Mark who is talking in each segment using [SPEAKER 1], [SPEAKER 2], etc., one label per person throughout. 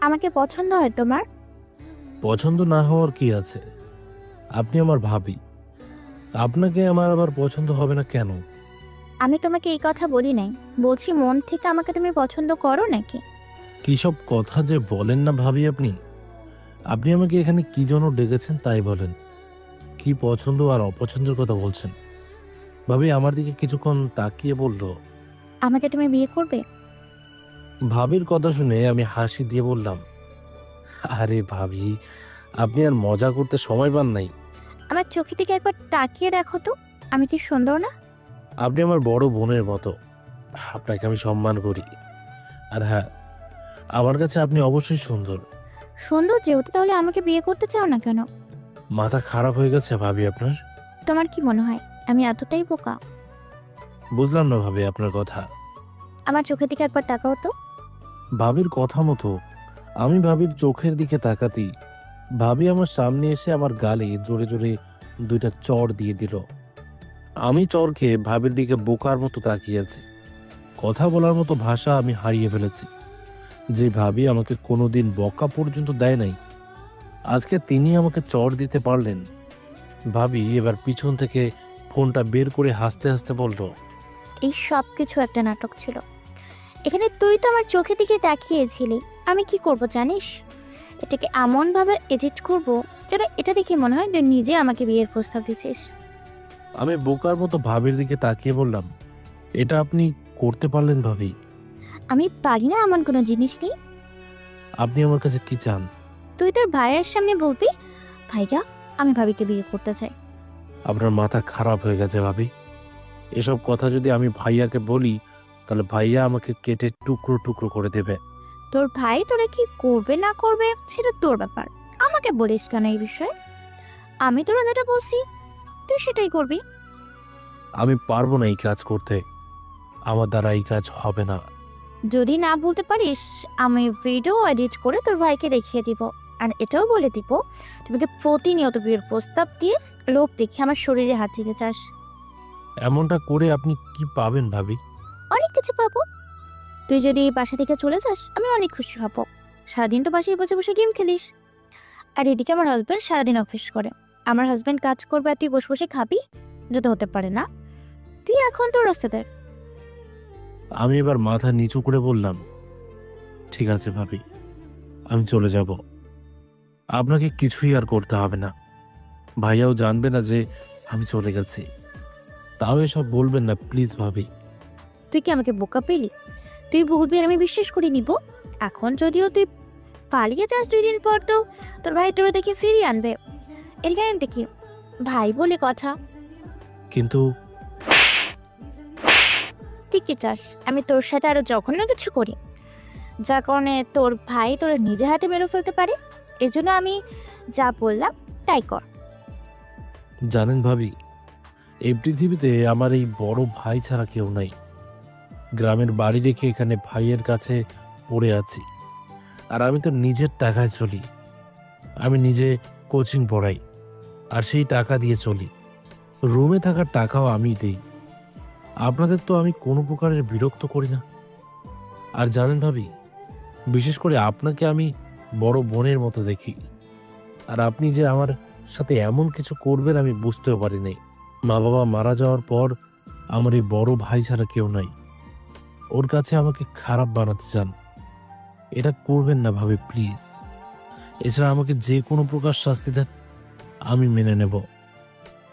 [SPEAKER 1] আমাকে পছন্দ হয় তোমার?
[SPEAKER 2] পছন্দ না হওয়ার কি আছে? আপনি আমার ভাবি। আপনাকে আমার আবার পছন্দ হবে না কেন?
[SPEAKER 1] আমি তোমাকে এই কথা বলি নাই। বলছি মন থেকে আমাকে তুমি পছন্দ করো নাকি?
[SPEAKER 2] কি সব কথা যে বলেন না ভাবি আপনি। আপনি আমাকে এখানে কি জন্য ডেকেছেন তাই বলেন। কি পছন্দ আর অপছন্দের কথা বলছেন? ভাবি আমার দিকে কিছুক্ষণ তাকিয়ে বলল।
[SPEAKER 1] আমাকে তুমি বিয়ে করবে?
[SPEAKER 2] ভাবির কথা শুনে আমি হাসি দিয়ে বললাম, আরে ভাবি, আপনি আর মজা করতে সময় পান নাই?
[SPEAKER 1] আমার চোখের দিকে একবার তাকিয়ে দেখো তো, আমি কি সুন্দর না?
[SPEAKER 2] আপনি আমার বড় বোনের মতো। আপনাকে আমি সম্মান করি। আর হ্যাঁ, আমার কাছে আপনি অবশ্যই সুন্দর।
[SPEAKER 1] সুন্দর যেহেতু, তাহলে আমাকে বিয়ে করতে চাও না কেন?
[SPEAKER 2] মাথা খারাপ হয়ে গেছে ভাবি আপনার?
[SPEAKER 1] তোমার কি মনে হয় আমি এতটাই বোকা?
[SPEAKER 2] বুঝলাম না ভাবি আপনার কথা।
[SPEAKER 1] আমার চোখের দিকে একবার তাকাও তো।
[SPEAKER 2] ভাবির কথা মতো আমি ভাবির চোখের দিকে তাকাতেই ভাবি আমার সামনে এসে আমার গালে জোরে জোরে দুইটা চড় দিয়ে দিল। আমি চড় খেয়ে ভাবির দিকে বোকার মতো তাকিয়ে আছি। কথা বলার মতো ভাষা আমি হারিয়ে ফেলেছি। যে ভাবি আমাকে কোনোদিন বকা পর্যন্ত দেয় নাই, আজকে তিনি আমাকে চড় দিতে পারলেন। ভাবি এবার পিছন থেকে ফোনটা বের করে হাসতে হাসতে বলল,
[SPEAKER 1] এই সব কিছু একটা নাটক ছিল। এখানে তুই তো আমার চোখের দিকে তাকিয়েছিলি। আমি কি করব জানিস? এটাকে এমন ভাবে এডিট করব যেন এটা দেখে মনে হয় তুই নিজে আমাকে বিয়ের প্রস্তাব দিচ্ছিস।
[SPEAKER 2] আমি বোকার মতো ভাবির দিকে তাকিয়ে বললাম, এটা আপনি করতে পারলেন ভাবি?
[SPEAKER 1] আমি পারি না এমন কোনো জিনিস নেই।
[SPEAKER 2] আপনি আমার কাছে কি চান?
[SPEAKER 1] তুই তোর ভাইয়ের সামনে বলবি, ভাইয়া আমি ভাবিকে বিয়ে করতে চাই।
[SPEAKER 2] আপনার মাথা খারাপ হয়ে গেছে ভাবি। এসব কথা যদি আমি ভাইয়াকে বলি, তাহলে ভাইয়া আমাকে কেটে টুকরো টুকরো করে দেবে।
[SPEAKER 1] তোর ভাই তোরা কি করবে না করবে সেটা তোর ব্যাপার। আমাকে বলিস কেন এই বিষয়ে? আমি তোরা যেটা বলছি তুই সেটাই করবি।
[SPEAKER 2] আমি পারবো না এই কাজ করতে। আমার দ্বারা এই কাজ হবে না।
[SPEAKER 1] যদি না বলতে পারিস, আমি ভিডিও এডিট করে তোর ভাইকে দেখিয়ে দিব। আর এটাও বলে দিব তোমাকে প্রতিনিয়ত বিয়ের প্রস্তাব দিয়ে লোভ দেখে আমার শরীরে হাত থেকে চাস।
[SPEAKER 2] এমনটা করে আপনি কি পাবেন ভাবি?
[SPEAKER 1] অনেক কিছু পাবো। তুই যদি এই বাসা থেকে চলে যাস আমি অনেক খুশি হব। সারাদিন তো বাসায় বসে বসে গেম খেলিস। আর এদিকে আমার হাজব্যান্ড সারাদিন অফিস করে। আমার হাজব্যান্ড কাজ করবে আর তুই বসে বসে খাবি? যেটা হতে পারে না। তুই এখন তোর রাস্তা দেখ।
[SPEAKER 2] আমি এবার মাথা নিচু করে বললাম, ঠিক আছে ভাবি, আমি চলে যাব। আপনাকে কিছুই আর করতে হবে না। ভাইয়াও জানবে না যে আমি চলে গেছি। তাও এসব বলবেন না প্লিজ ভাবি।
[SPEAKER 1] তুই কি আমাকে বোকা পেলি? তুই বলবি আর আমি বিশ্বাস করে নিব? এখন যদিও তুই পালিয়ে যাস, 2 দিন পর তো তোর ভাই তোরা দেখে ফিরিয়ে আনবে। এখানে দেখি ভাই বলে কথা।
[SPEAKER 2] কিন্তু
[SPEAKER 1] তুই কি চাস আমি তোর সাথে আরো জঘন্য কিছু করি, যার কারণে তোর ভাই তোর নিজে হাতে মেরে ফেলতে পারে? এজন্য আমি যা বললাম তাই কর।
[SPEAKER 2] জানেন ভাবি, এই পৃথিবীতে আমার এই বড় ভাই ছাড়া কেউ নাই। গ্রামের বাড়ি রেখে এখানে ভাইয়ের কাছে পড়ে আছি। আর আমি তো নিজের টাকায় চলি। আমি নিজে কোচিং পড়াই, আর সেই টাকা দিয়ে চলি। রুমে থাকার টাকাও আমি দেই। আপনাদের তো আমি কোনো প্রকারের বিরক্ত করি না। আর জানেন ভাবি, বিশেষ করে আপনাকে আমি বড় বোনের মতো দেখি। আর আপনি যে আমার সাথে এমন কিছু করবেন আমি বুঝতেও পারিনি। মা বাবা মারা যাওয়ার পর আমার এই বড় ভাই ছাড়া কেউ নাই। ওর কাছে আমাকে খারাপ বানাতে চান। এটা করবেন না ভাবি প্লিজ। এছাড়া আমাকে যে কোনো প্রকার শাস্তি দেন, আমি মেনে নেব।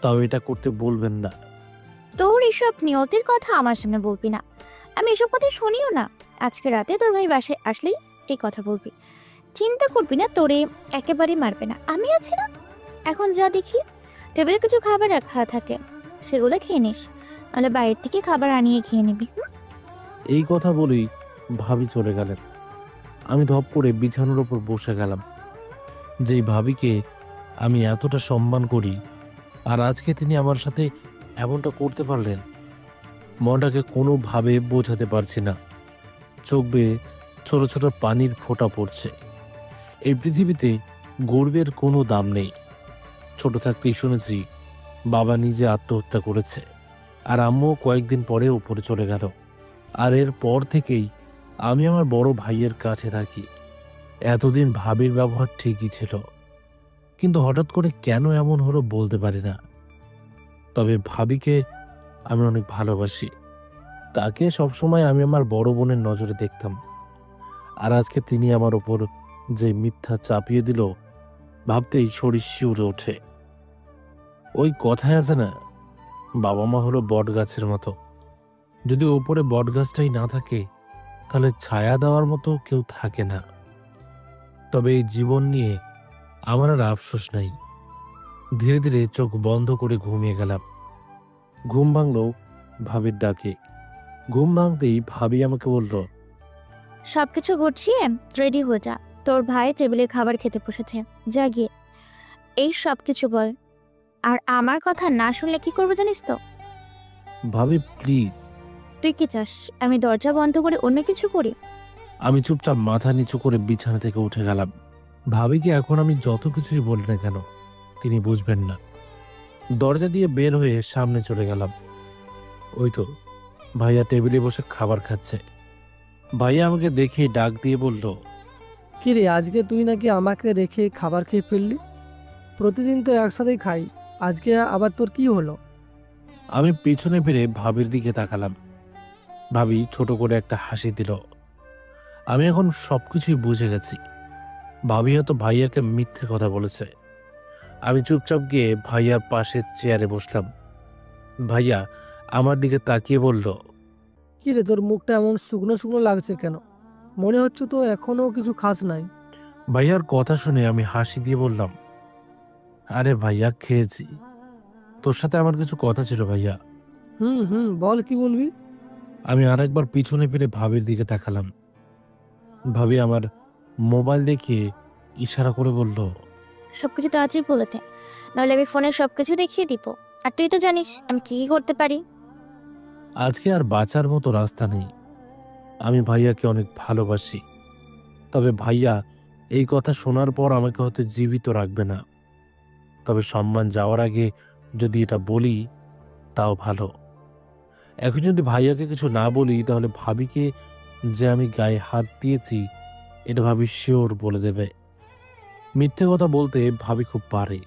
[SPEAKER 2] তাও এটা করতে বলবেন না।
[SPEAKER 1] তোর এসব নিয়তির কথা আমার সামনে বলবি না। আমি এসব কথা শুনিও না। আজকে রাতে তোর ভাই বাসায় আসলেই এই কথা বলবি। চিন্তা করবি না, তোরে একেবারেই মারবে না, আমি আছি না। এখন যা দেখি টেবিলে কিছু খাবার রাখা থাকে, সেগুলো খেয়ে নিস। নাহলে বাইরে থেকে খাবার আনিয়ে খেয়ে নিবি।
[SPEAKER 2] এই কথা বলেই ভাবি চলে গেলেন। আমি ধপ করে বিছানার ওপর বসে গেলাম। যেই ভাবিকে আমি এতটা সম্মান করি, আর আজকে তিনি আমার সাথে এমনটা করতে পারলেন, মনটাকে কোনোভাবে বোঝাতে পারছি না। চোখ বেয়ে ছোট ছোট পানির ফোঁটা পড়ছে। এই পৃথিবীতে গর্বের কোনো দাম নেই। ছোট থাকতেই শুনেছি বাবা নিজে আত্মহত্যা করেছে, আর আম্মু কয়েকদিন পরে উপরে চলে গেল। আর এর পর থেকেই আমি আমার বড় ভাইয়ের কাছে থাকি। এতদিন ভাবির ব্যবহার ঠিকই ছিল, কিন্তু হঠাৎ করে কেন এমন হলো বলতে পারি না। তবে ভাবিকে আমি অনেক ভালোবাসি। তাকে সবসময় আমি আমার বড় বোনের নজরে দেখতাম। আর আজকে তিনি আমার ওপর যে মিথ্যা চাপিয়ে দিল, ভাবতেই শরীর শিউরে ওঠে। ওই কথায় আছে না, বাবা মা হলো বট গাছের মতো, যদি ওপরে বট গাছটাই না থাকে তাহলে ছায়া দেওয়ার মতো কেউ থাকে না। তবে এই জীবন নিয়ে আমার আর আফসোস নাই। ধীরে ধীরে চোখ বন্ধ করে ঘুমিয়ে গেলাম। ঘুম ভাঙলো ভাবির ডাকে। ঘুম ভাঙতেই ভাবি আমাকে বলল,
[SPEAKER 1] সবকিছু গুছিয়ে রেডি হয়ে যা, তোর ভাই টেবিলে খাবার খেতে বসেছে, যা গিয়ে এই সব কিছু বল। আর আমার কথা না শুনলে কি করবো জানিস তো?
[SPEAKER 2] ভাবি প্লিজ।
[SPEAKER 1] তুই কি চাস আমি দরজা বন্ধ করে অন্য কিছু করি?
[SPEAKER 2] আমি চুপচাপ মাথা নিচু করে বিছানা থেকে উঠে গেলাম। ভাবিকে এখন আমি যত কিছুই বলি না কেন তিনি বুঝবেন না। দরজা দিয়ে বের হয়ে সামনে চলে গেলাম। ওই তো ভাইয়া টেবিলে বসে খাবার খাচ্ছে। ভাইয়া আমাকে দেখে ডাক দিয়ে বলল,
[SPEAKER 3] কি রে, আজকে তুই নাকি আমাকে রেখে খাবার খেয়ে ফেললি? প্রতিদিন তো একসাথেই খাই, আজকে আবার তোর কি হলো?
[SPEAKER 2] আমি পিছনে ফিরে ভাবির দিকে তাকালাম। ভাবি ছোট করে একটা হাসি দিল। আমি এখন সবকিছুই বুঝে গেছি। ভাবি হয়তো ভাইয়াকে মিথ্যে কথা বলেছে। আমি চুপচাপ গিয়ে ভাইয়ার পাশের চেয়ারে বসলাম। ভাইয়া আমার দিকে তাকিয়ে বলল,
[SPEAKER 3] কি রে, তোর মুখটা এমন শুকনো শুকনো লাগছে কেন? মনে হচ্ছে তো এখনো কিছু খাস নাই।
[SPEAKER 2] ভাইয়ার কথা শুনে আমি হাসি দিয়ে বললাম, আরে ভাইয়া খেয়েছি, তোর সাথে আমার কিছু কথা ছিল ভাইয়া।
[SPEAKER 3] হুম হুম, বল কি বলবি?
[SPEAKER 2] আমি আরেকবার পিছনে ফিরে ভাবির দিকে তাকালাম। ভাবি আমার মোবাইল দেখিয়ে ইশারা করে বলল,
[SPEAKER 1] সবকিছু তাড়াতাড়ি বলে দে, নাহলে আমি ফোনে সবকিছু দেখিয়ে দিব। আর তুই তো জানিস আমি কি কি করতে পারি।
[SPEAKER 2] আজকে আর বাঁচার মতো রাস্তা নেই। আমি ভাইয়াকে অনেক ভালোবাসি। তবে ভাইয়া এই কথা শোনার পর আমাকে হয়তো জীবিত রাখবে না। তবে সম্মান যাওয়ার আগে যদি এটা বলি তাও ভালো। এখন যদি ভাইয়াকে কিছু না বলি তাহলে ভাবিকে যে আমি গায়ে হাত দিয়েছি এটা ভাবি শিওর বলে দেবে। মিথ্যে কথা বলতে ভাবি খুব পারে।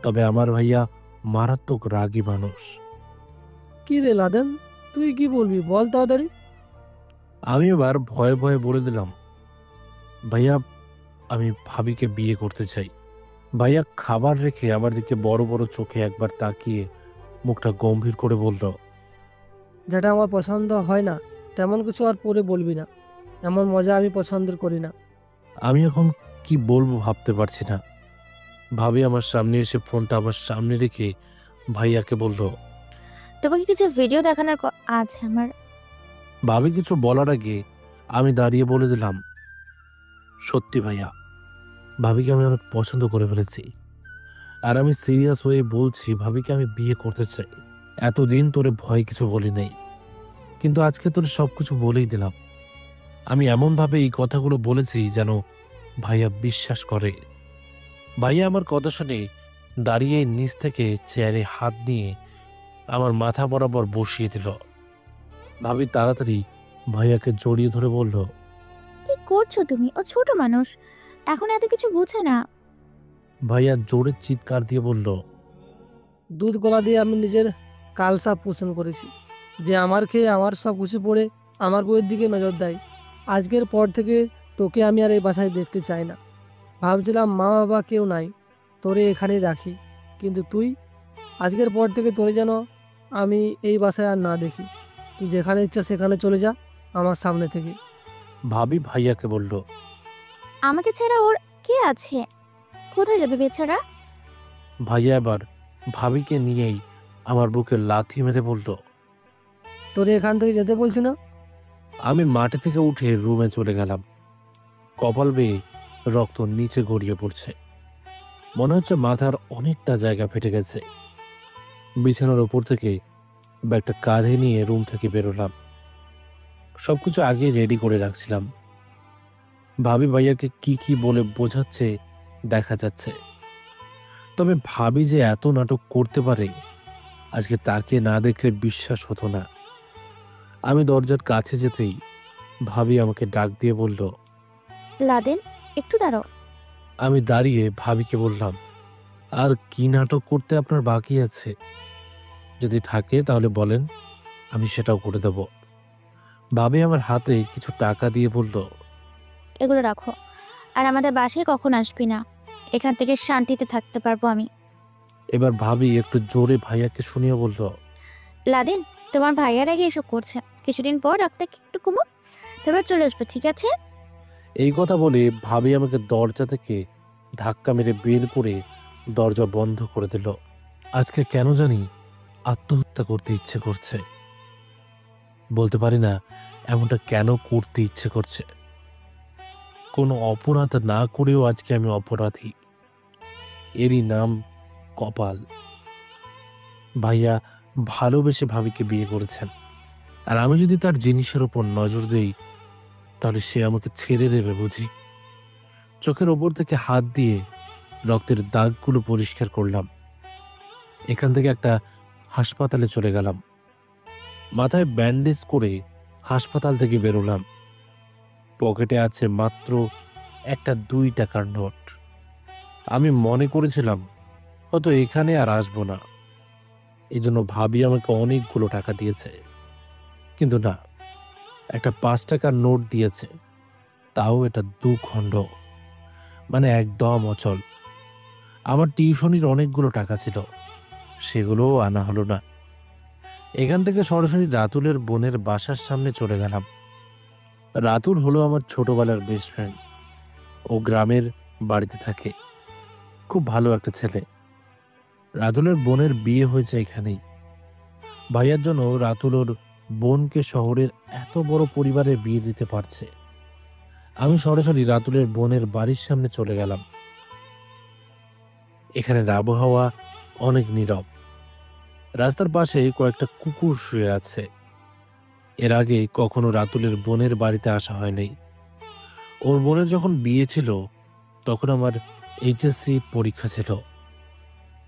[SPEAKER 2] তবে আমার ভাইয়া মারাত্মক রাগী মানুষ।
[SPEAKER 3] কি রে লাদেন, তুই কি বলবি বল তাড়াতাড়ি।
[SPEAKER 2] আমি এবার ভয়ে ভয়ে বলে দিলাম, ভাইয়া আমি ভাবিকে বিয়ে করতে চাই। ভাইয়া খাবার রেখে আমার দিকে বড় বড় চোখে একবার তাকিয়ে মুখটা গম্ভীর করে বলল,
[SPEAKER 3] যেটা আমার পছন্দ হয় না তেমন কিছু আর পরে বলবি না, এমন মজা আমি পছন্দ করি না।
[SPEAKER 2] আমি এখন কি বলবো ভাবতে পারছি না। ভাবি আমার সামনে এসে ফোনটা আমার সামনে রেখে ভাইয়াকে বলল,
[SPEAKER 1] তোমাকে কিছু ভিডিও দেখানোর আছে আমার।
[SPEAKER 2] ভাবি কিছু বলার আগে আমি দাঁড়িয়ে বলে দিলাম, সত্যি ভাইয়া, ভাবিকে আমি অনেক পছন্দ করে ফেলেছি। আর আমি সিরিয়াস হয়ে বলছি, ভাবিকে আমি বিয়ে করতে চাই। এতদিন তোরে ভয় কিছু বলি নাই, কিন্তু আজকে তোরে সবকিছু বলেই দিলাম। আমি এমনভাবে এই কথাগুলো বলেছি যেন ভাইয়া বিশ্বাস করে। ভাইয়া আমার কথা শুনে দাঁড়িয়ে নিচ থেকে চেয়ারে হাত নিয়ে আমার মাথা বরাবর বসিয়ে দিল। ভাবি তাড়াতাড়ি ভাইয়াকে জড়িয়ে ধরে বলল,
[SPEAKER 1] কি করছো তুমি? ও ছোট মানুষ, এখন এত কিছু বুঝে না।
[SPEAKER 2] ভাইয়া জোরে চিৎকার দিয়ে বলল,
[SPEAKER 3] দুধ গলা দিয়ে আমি নিজের কালসা পোষণ করেছি, যে আমার খেয়ে আমার সব কিছু পড়ে আমার বউয়ের দিকে নজর দেয়। আজকের পর থেকে তোকে আমি আর এই বাসায় দেখতে চাই না। ভাবছিলাম মা বাবা কেউ নাই, তোরে এখানেই রাখি, কিন্তু তুই, আজকের পর থেকে তোরে যেন আমি এই বাসায় আর না দেখি। তুই যেখানে ইচ্ছা সেখানে চলে যা আমার সামনে থেকে।
[SPEAKER 2] ভাবি ভাইয়াকে বলল,
[SPEAKER 1] আমাকে ছাড়া ওর কে আছে? কোথায় যাবে বেচারা?
[SPEAKER 2] ভাইয়া এবার ভাবিকে নিয়েই আমার বুকে লাথি মেরে বলল।
[SPEAKER 3] তোরে এখান থেকে যেতে বলছি না?
[SPEAKER 2] আমি মাটি থেকে উঠে রুমে চলে গেলাম। কপাল বেয়ে রক্ত নিচে গড়িয়ে পড়ছে। মনে হচ্ছে মাথার অনেকটা জায়গা ফেটে গেছে। বিছানার ওপর থেকে ব্যাগটা কাঁধে নিয়ে রুম থেকে বেরোলাম। সবকিছু আগে রেডি করে রাখছিলাম। ভাবি ভাইয়াকে কি কি বলে বোঝাচ্ছে দেখা যাচ্ছে। তবে ভাবি যে এত নাটক করতে পারে আজকে তাকে না দেখলে বিশ্বাস হতো না। আমি দরজার কাছে যেতেই ভাবি আমাকে ডাক দিয়ে বলল,
[SPEAKER 1] লাদেন, একটু দাঁড়াও।
[SPEAKER 2] আমি দাঁড়িয়ে ভাবিকে বললাম, আর কি নাটক করতে আপনার বাকি আছে? যদি থাকে তাহলে বলেন, আমি সেটাও করে দেব। ভাবি আমার হাতে কিছু টাকা দিয়ে বলল,
[SPEAKER 1] এগুলো রাখো। আর আমাদের বাসায় কখন আসবি না, এখান থেকে শান্তিতে থাকতে পারবো আমি।
[SPEAKER 2] এবার ভাবি একটু জোরে ভাইয়াকে শুনিয়ে বলল,
[SPEAKER 1] লাদেন, তোমার ভাইয়ার আগে এসব করছে, কিছুদিন পর রাখতে একটু কমুক, তারপর চলে আসবে, ঠিক আছে?
[SPEAKER 2] এই কথা বলে ভাবি আমাকে দরজা থেকে ধাক্কা মেরে বের করে দরজা বন্ধ করে দিল। আজকে কেন জানি আত্মহত্যা করতে ইচ্ছে করছে। বলতে পারি না এমনটা কেন করতে ইচ্ছে করছে। কোনো অপরাধ না করেও আজকে আমি অপরাধী। এরই নাম কপাল। ভাইয়া ভালোবেসে ভাবিকে বিয়ে করেছেন, আর আমি যদি তার জিনিসের উপর নজর দেই তাহলে সে আমাকে ছেড়ে দেবে বুঝি। চোখের ওপর থেকে হাত দিয়ে রক্তের দাগগুলো পরিষ্কার করলাম। এখান থেকে একটা হাসপাতালে চলে গেলাম। মাথায় ব্যান্ডেজ করে হাসপাতাল থেকে বেরোলাম। পকেটে আছে মাত্র একটা 2 টাকার নোট। আমি মনে করেছিলাম হয়তো এখানে আর আসবো না, এই জন্য ভাবি আমাকে অনেকগুলো টাকা দিয়েছে। কিন্তু না, একটা 5 টাকার নোট দিয়েছে, তাও এটা 2 খণ্ড, মানে একদম অচল। আমার টিউশনির অনেকগুলো টাকা ছিল, সেগুলোও আনা হলো না। এখান থেকে সরাসরি রাতুলের বোনের বাসার সামনে চলে গেলাম। রাতুল হলো আমার ছোটবেলার বেস্ট ফ্রেন্ড। ও গ্রামের বাড়িতে থাকে, খুব ভালো একটা ছেলে। রাতুলের বোনের বিয়ে হয়েছে এখানেই। ভাইয়ার জন্য রাতুল ওর বোনকে শহরের এত বড় পরিবারে বিয়ে দিতে পারছে। আমি সরাসরি রাতুলের বোনের বাড়ির সামনে চলে গেলাম। এখানের আবহাওয়া অনেক নীরব। রাস্তার পাশে কয়েকটা কুকুর শুয়ে আছে। এর আগে কখনো রাতুলের বোনের বাড়িতে আসা হয়নি। ওর বোনের যখন বিয়ে ছিল তখন আমার এইচএসসি পরীক্ষা ছিল।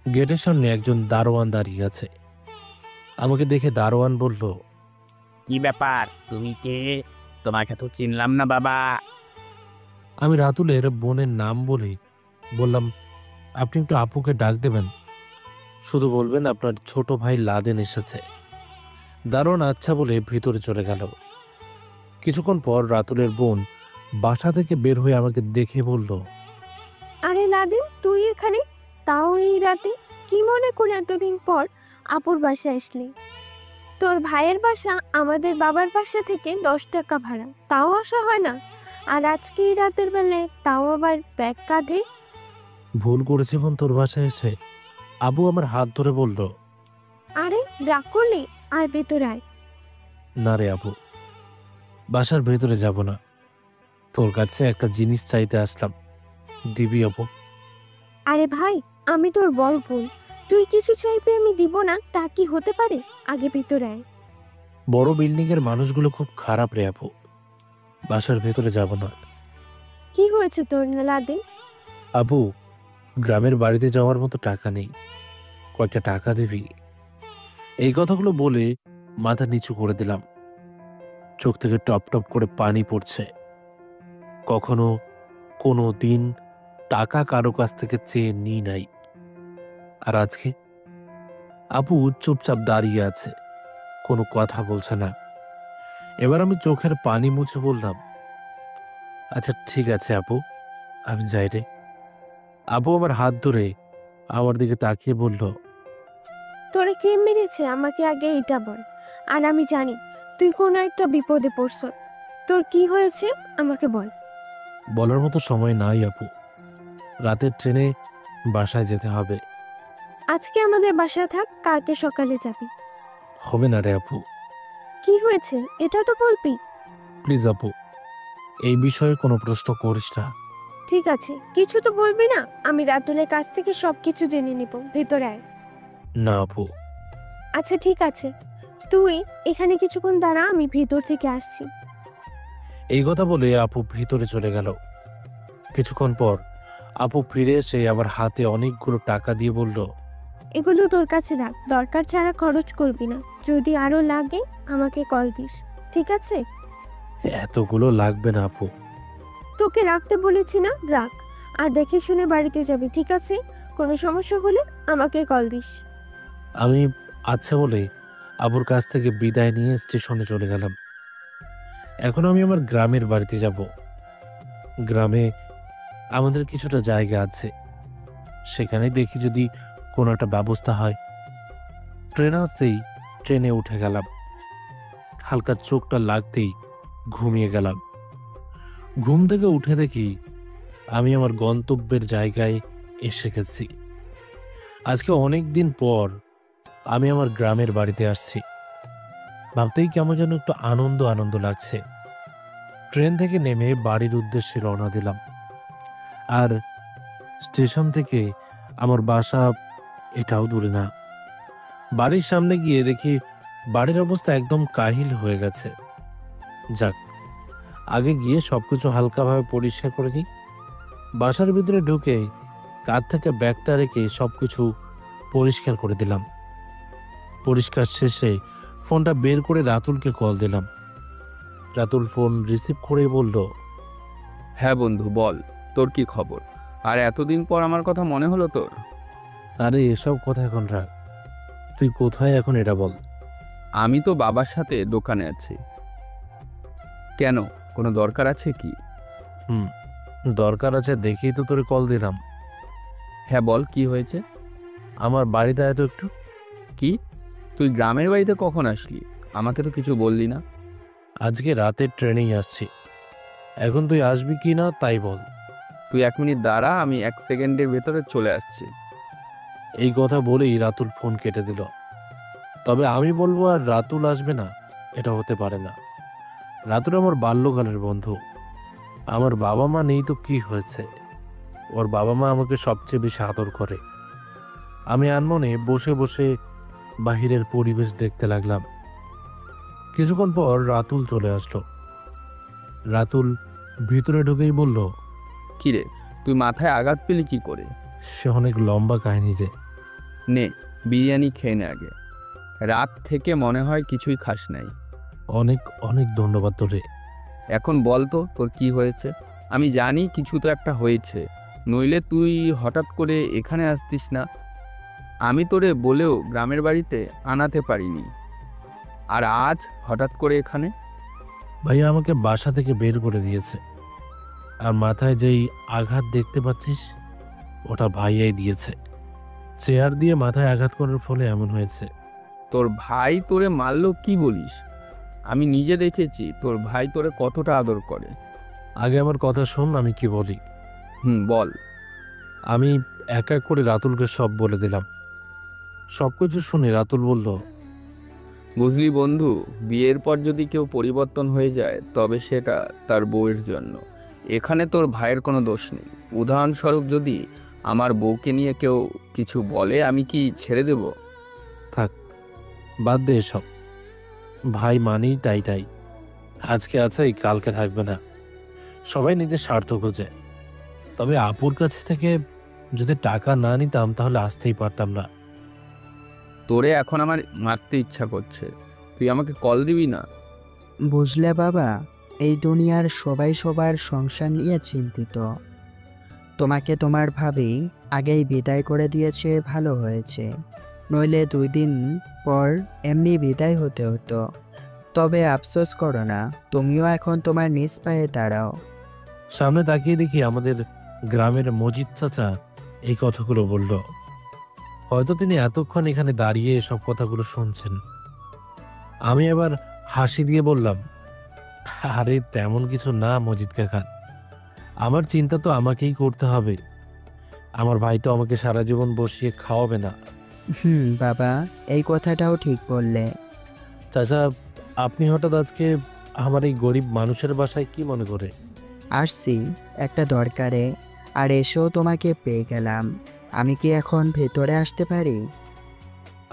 [SPEAKER 2] গেটের সামনে একজন দারোয়ান দাঁড়িয়ে আছে। আমাকে দেখে দারোয়ান বলল,
[SPEAKER 4] কি ব্যাপার, তুমি কে? তোমাকে তো চিনলাম না বাবা।
[SPEAKER 2] আমি রাতুলের বোনের নাম বলে বললাম, আপনি একটু আপুকে ডাক দেবেন, শুধু বলবেন আপনার ছোট ভাই লাদেন এসেছে। দারোয়ান আচ্ছা বলে ভিতরে চলে গেল। কিছুক্ষণ পর রাতুলের বোন বাসা থেকে বের হয়ে আমাকে দেখে বলল,
[SPEAKER 5] আরে লাদেন, তুই এখানে, তাও এই রাতে? কি মনে করে এতদিন পর আপুর বাসায় আসলি? তোর ভাইয়ের বাসা আমাদের বাবার বাসা থেকে 10 টাকা ভাড়া, তাও আসা হয় না। আর আজকে এই রাতের বেলায়, তাও আবার ব্যাগ কাঁধে।
[SPEAKER 2] ভুল করেছি বোন তোর বাসায় এসে। আবু আমার হাত ধরে বলল,
[SPEAKER 5] আরে রাগ করলি? আয় ভেতরে আয়।
[SPEAKER 2] না রে আবু, বাসার ভেতরে যাব না। তোর কাছে একটা জিনিস চাইতে আসলাম, দিবি আপু?
[SPEAKER 5] আরে ভাই, আমি তোর বড় বোন, তুই কিছু চাইবে আমি দিব না, তা কি হতে পারে? আগে ভিতরে আয়।
[SPEAKER 2] বড় বিল্ডিং এর মানুষগুলো খুব খারাপ রে আপু, বাসার ভেতরে যাব না।
[SPEAKER 5] কি হয়েছে তোর লাদেন?
[SPEAKER 2] আবু, গ্রামের বাড়িতে যাওয়ার মতো টাকা নেই, কয়েকটা টাকা দিবি? এই কথাগুলো বলে মাথা নিচু করে দিলাম। চোখ থেকে টপ টপ করে পানি পড়ছে। কখনো কোনো দিন টাকা কারো কাছ থেকে চেয়ে নিই নাই। আর আজকে আপু চুপচাপ দাঁড়িয়ে আছে, কোনো কথা বলছে না। এবার আমি চোখের পানি মুছে বললাম, আচ্ছা ঠিক আছে আপু, আমি যাই রে। আপু আমার হাত ধরে আমার দিকে তাকিয়ে বলল,
[SPEAKER 5] তোরে কে মেরেছে আমাকে আগে এটা বল। আর আমি জানি তুই কোনো একটা বিপদে পড়ছ। তোর কি হয়েছে আমাকে বল।
[SPEAKER 2] বলার মতো সময় নাই আপু, রাতের ট্রেনে বাসায় যেতে হবে।
[SPEAKER 5] আজকে আমাদের বাসায় থাক, কালকে সকালে যাবি।
[SPEAKER 2] হবে না রে আপু,
[SPEAKER 5] কি হয়েছে এটা তো বলবি।
[SPEAKER 2] প্লিজ আপু, এই বিষয়ে কোনো প্রশ্ন করিস না।
[SPEAKER 5] ঠিক আছে, কিছু তো বলবি না? আমি রাতুলের কাছ থেকে সবকিছু জেনে নিব, ভেতরে আয়।
[SPEAKER 2] না আপু।
[SPEAKER 5] আচ্ছা ঠিক আছে, তুই এখানে কিছুক্ষণ দাঁড়া, আমি ভেতর থেকে আসছি।
[SPEAKER 2] এই কথা বলে আপু ভিতরে চলে গেল। কিছুক্ষণ পর আপু ফিরে এসে আমার হাতে অনেকগুলো টাকা দিয়ে বলল,
[SPEAKER 5] এগুলো তোর কাছে রাখ, দরকার ছাড়া খরচ করবি না। যদি আরো লাগে আমাকে কল দিস, ঠিক আছে?
[SPEAKER 2] এতগুলো লাগবে না আপু,
[SPEAKER 5] তোকে রাখতে বলেছি না, রাখ। আর দেখে শুনে বাড়িতে যাবি, ঠিক আছে? কোনো সমস্যা হলে আমাকে কল দিস।
[SPEAKER 2] আমি আচ্ছা বলে আবুর কাছ থেকে বিদায় নিয়ে স্টেশনে চলে গেলাম। এখন আমি আমার গ্রামের বাড়িতে যাব। গ্রামে আমাদের কিছুটা জায়গা আছে, সেখানে দেখি যদি কোনো একটা ব্যবস্থা হয়। ট্রেন আসতেই ট্রেনে উঠে গেলাম। হালকা চোখটা লাগতেই ঘুমিয়ে গেলাম। ঘুম থেকে উঠে দেখি আমি আমার গন্তব্যের জায়গায় এসে গেছি। আজকে অনেক দিন পর আমি আমার গ্রামের বাড়িতে আসছি। ভাবতেই কেমন যেন একটু আনন্দ আনন্দ লাগছে। ট্রেন থেকে নেমে বাড়ির উদ্দেশ্যে রওনা দিলাম। আর স্টেশন থেকে আমার বাসা এটাও দূরে না। বাড়ির সামনে গিয়ে দেখি বাড়ির অবস্থা একদম কাহিল হয়ে গেছে। যাক, আগে গিয়ে সবকিছু হালকাভাবে পরিষ্কার করে দিই। বাসার ভিতরে ঢুকে কাঁধ থেকে ব্যাগটা রেখে সবকিছু পরিষ্কার করে দিলাম। পরিষ্কার শেষে ফোনটা বের করে রাতুলকে কল দিলাম। রাতুল ফোন রিসিভ করে বলল,
[SPEAKER 6] হ্যাঁ বন্ধু, বল, তোর কি খবর? আর এতদিন পর আমার কথা মনে হলো তোর?
[SPEAKER 2] আরে এসব কথা এখন রাখ, তুই কোথায় এখন এটা বল।
[SPEAKER 6] আমি তো বাবার সাথে দোকানে আছি। কেন, কোনো দরকার আছে কি?
[SPEAKER 2] দরকার আছে দেখেই তো তোরে কল দিলাম।
[SPEAKER 6] হ্যাঁ বল, কি হয়েছে?
[SPEAKER 2] আমার বাড়িতে এত একটু।
[SPEAKER 6] কি, তুই গ্রামের বাড়িতে কখন আসলি? আমাকে তো কিছু বললি না।
[SPEAKER 2] আজকে রাতের ট্রেনেই আসছি, এখন তুই আসবি কি না তাই বল।
[SPEAKER 6] তুই 1 মিনিট দাঁড়া, আমি 1 সেকেন্ডের ভেতরে চলে আসছি।
[SPEAKER 2] এই কথা বলেই রাতুল ফোন কেটে দিল। তবে আমি বলবো আর রাতুল আসবে না, এটা হতে পারে না। রাতুল আমার বাল্যকালের বন্ধু। আমার বাবা মা নেই তো কি হয়েছে, ওর বাবা মা আমাকে সবচেয়ে বেশি আদর করে। আমি আনমনে বসে বসে বাহিরের পরিবেশ দেখতে লাগলাম। কিছুক্ষণ পর রাতুল চলে আসলো। রাতুল ভিতরে ঢুকেই বলল,
[SPEAKER 6] কিরে, তুই মাথায় আঘাত পেলি কি করে?
[SPEAKER 2] সে অনেক লম্বা কাহিনী রে।
[SPEAKER 6] নে, বিরিয়ানি খেয়ে নে আগে। রাত থেকে মনে হয় কিছুই খাস নাই।
[SPEAKER 2] অনেক অনেক ধন্যবাদ তোরে।
[SPEAKER 6] এখন বল তো, তোর কি হয়েছে? আমি জানি কিছু তো একটা হয়েছে, নইলে তুই হঠাৎ করে এখানে আসতিস না। আমি তোরে বলেও গ্রামের বাড়িতে আনাতে পারিনি, আর আজ হঠাৎ করে এখানে?
[SPEAKER 2] ভাইয়া আমাকে বাসা থেকে বের করে দিয়েছে। আর মাথায় যেই আঘাত দেখতে পাচ্ছিস, ওটা ভাইয়াই দিয়েছে। চেয়ার দিয়ে মাথায় আঘাত করার ফলে এমন হয়েছে।
[SPEAKER 6] তোর ভাই তোরে মারলো কি বলিস? আমি নিজে দেখেছি তোর ভাই তোরে কতটা আদর করে।
[SPEAKER 2] আগে আমার কথা শোন, আমি কি বলি।
[SPEAKER 6] বল।
[SPEAKER 2] আমি এক এক করে রাতুলকে সব বলে দিলাম। সবকিছু শুনে রাতুল বলল,
[SPEAKER 6] বুঝলি বন্ধু, বিয়ের পর যদি কেউ পরিবর্তন হয়ে যায় তবে সেটা তার বউয়ের জন্য। এখানে তোর ভাইয়ের কোনো দোষ নেই। উদাহরণস্বরূপ, যদি আমার বউকে নিয়ে কেউ কিছু বলে, আমি কি ছেড়ে দেব?
[SPEAKER 2] থাক, বাদ দে এসব। ভাই মানেই টাই টাই, আজকে আছে কালকে থাকবে না। সবাই নিজের স্বার্থ খোঁজে। তবে আপুর কাছ থেকে যদি টাকা না নিতাম তাহলে আসতেই পারতাম না।
[SPEAKER 6] তোরে এখন আমার মারতে ইচ্ছা করছে, তুই আমাকে কল দিবি না?
[SPEAKER 7] বুঝলে বাবা, এই দুনিয়ার সবাই সবার সংসার নিয়ে চিন্তিত। তোমাকে তোমার ভাবি আগেই বিদায় করে দিয়েছে, ভালো হয়েছে। নইলে 2 দিন পর এমনি বিদায় হতে হতো। তবে আফসোস করো না, তুমিও এখন তোমার নিজ পায়ে দাঁড়াও।
[SPEAKER 2] সামনে তাকিয়ে দেখি আমাদের গ্রামের মজিদ চাচা এই কথাগুলো বলল। হয়তো তিনি এতক্ষণ এখানে দাঁড়িয়ে এসব কথাগুলো শুনছেন। আমি এবার হাসি দিয়ে বললাম, আরে তেমন কিছু না মজিদ কাকা, আমার চিন্তা তো আমাকেই করতে হবে। আমার ভাই তো আমাকে সারা জীবন বসিয়ে খাওয়াবে না।
[SPEAKER 7] বাবা, এই কথাটাও ঠিক বললে।
[SPEAKER 2] চাচা, আপনি হঠাৎ আজকে আমার এই গরিব মানুষের বাসায় কি মনে করে?
[SPEAKER 7] আসছি একটা দরকারে, আর এসেও তোমাকে পেয়ে গেলাম। আমি কি এখন ভেতরে আসতে পারি?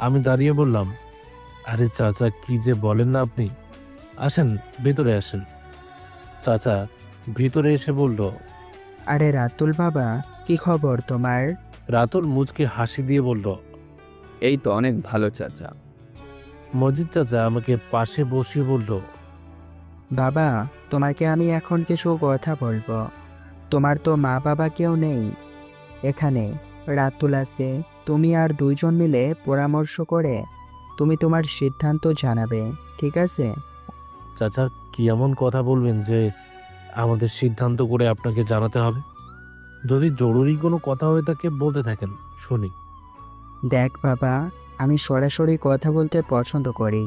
[SPEAKER 2] আমি দাঁড়িয়ে বললাম, আরে চাচা কি যে বলেন না আপনি, আসেন ভেতরে আসেন। চাচা ভিতরে এসে বলল,
[SPEAKER 7] আরে রাতুল বাবা, কি খবর তোমার?
[SPEAKER 2] রাতুল মুচকে হাসি দিয়ে বলল,
[SPEAKER 6] এই তো অনেক ভালো চাচা।
[SPEAKER 2] মজিদ চাচা আমাকে পাশে বসিয়ে বলল,
[SPEAKER 7] বাবা, তোমাকে আমি এখন কিছু কথা বলবো। তোমার তো মা বাবা কেউ নেই এখানে, রাতুল আছে। তুমি আর দুইজন মিলে পরামর্শ করে তুমি তোমার সিদ্ধান্ত জানাবে, ঠিক আছে?
[SPEAKER 2] চাচা, কি এমন কথা বলবেন যে আমাদের সিদ্ধান্ত করে আপনাকে জানাতে হবে? যদি জরুরি কোনো কথা হয়ে থাকে বলতে থাকেন, শুনি।
[SPEAKER 7] দেখ বাবা, আমি সরাসরি কথা বলতে পছন্দ করি।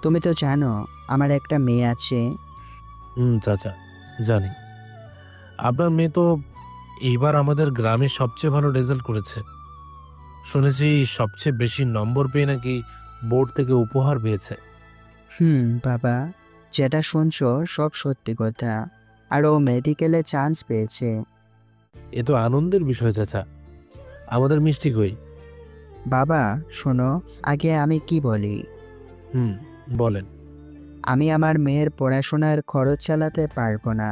[SPEAKER 7] তুমি তো জানো আমার একটা মেয়ে আছে।
[SPEAKER 2] চাচা, জানি। আপনার মেয়ে তো এইবার আমাদের গ্রামে সবচেয়ে ভালো রেজাল্ট করেছে। শুনেছি সবচেয়ে বেশি নম্বর পেয়ে নাকি বোর্ড থেকে উপহার পেয়েছে।
[SPEAKER 7] বাবা, যেটা শুনছো সব সত্যি কথা। আর ও মেডিকেলে চান্স পেয়েছে।
[SPEAKER 2] এ তো আনন্দের বিষয় চাচা। আমাদের মিষ্টি কই?
[SPEAKER 7] বাবা শোনো, আগে আমি কি বলি।
[SPEAKER 2] বলেন।
[SPEAKER 7] আমি আমার মেয়ের পড়াশোনার খরচ চালাতে পারবো না।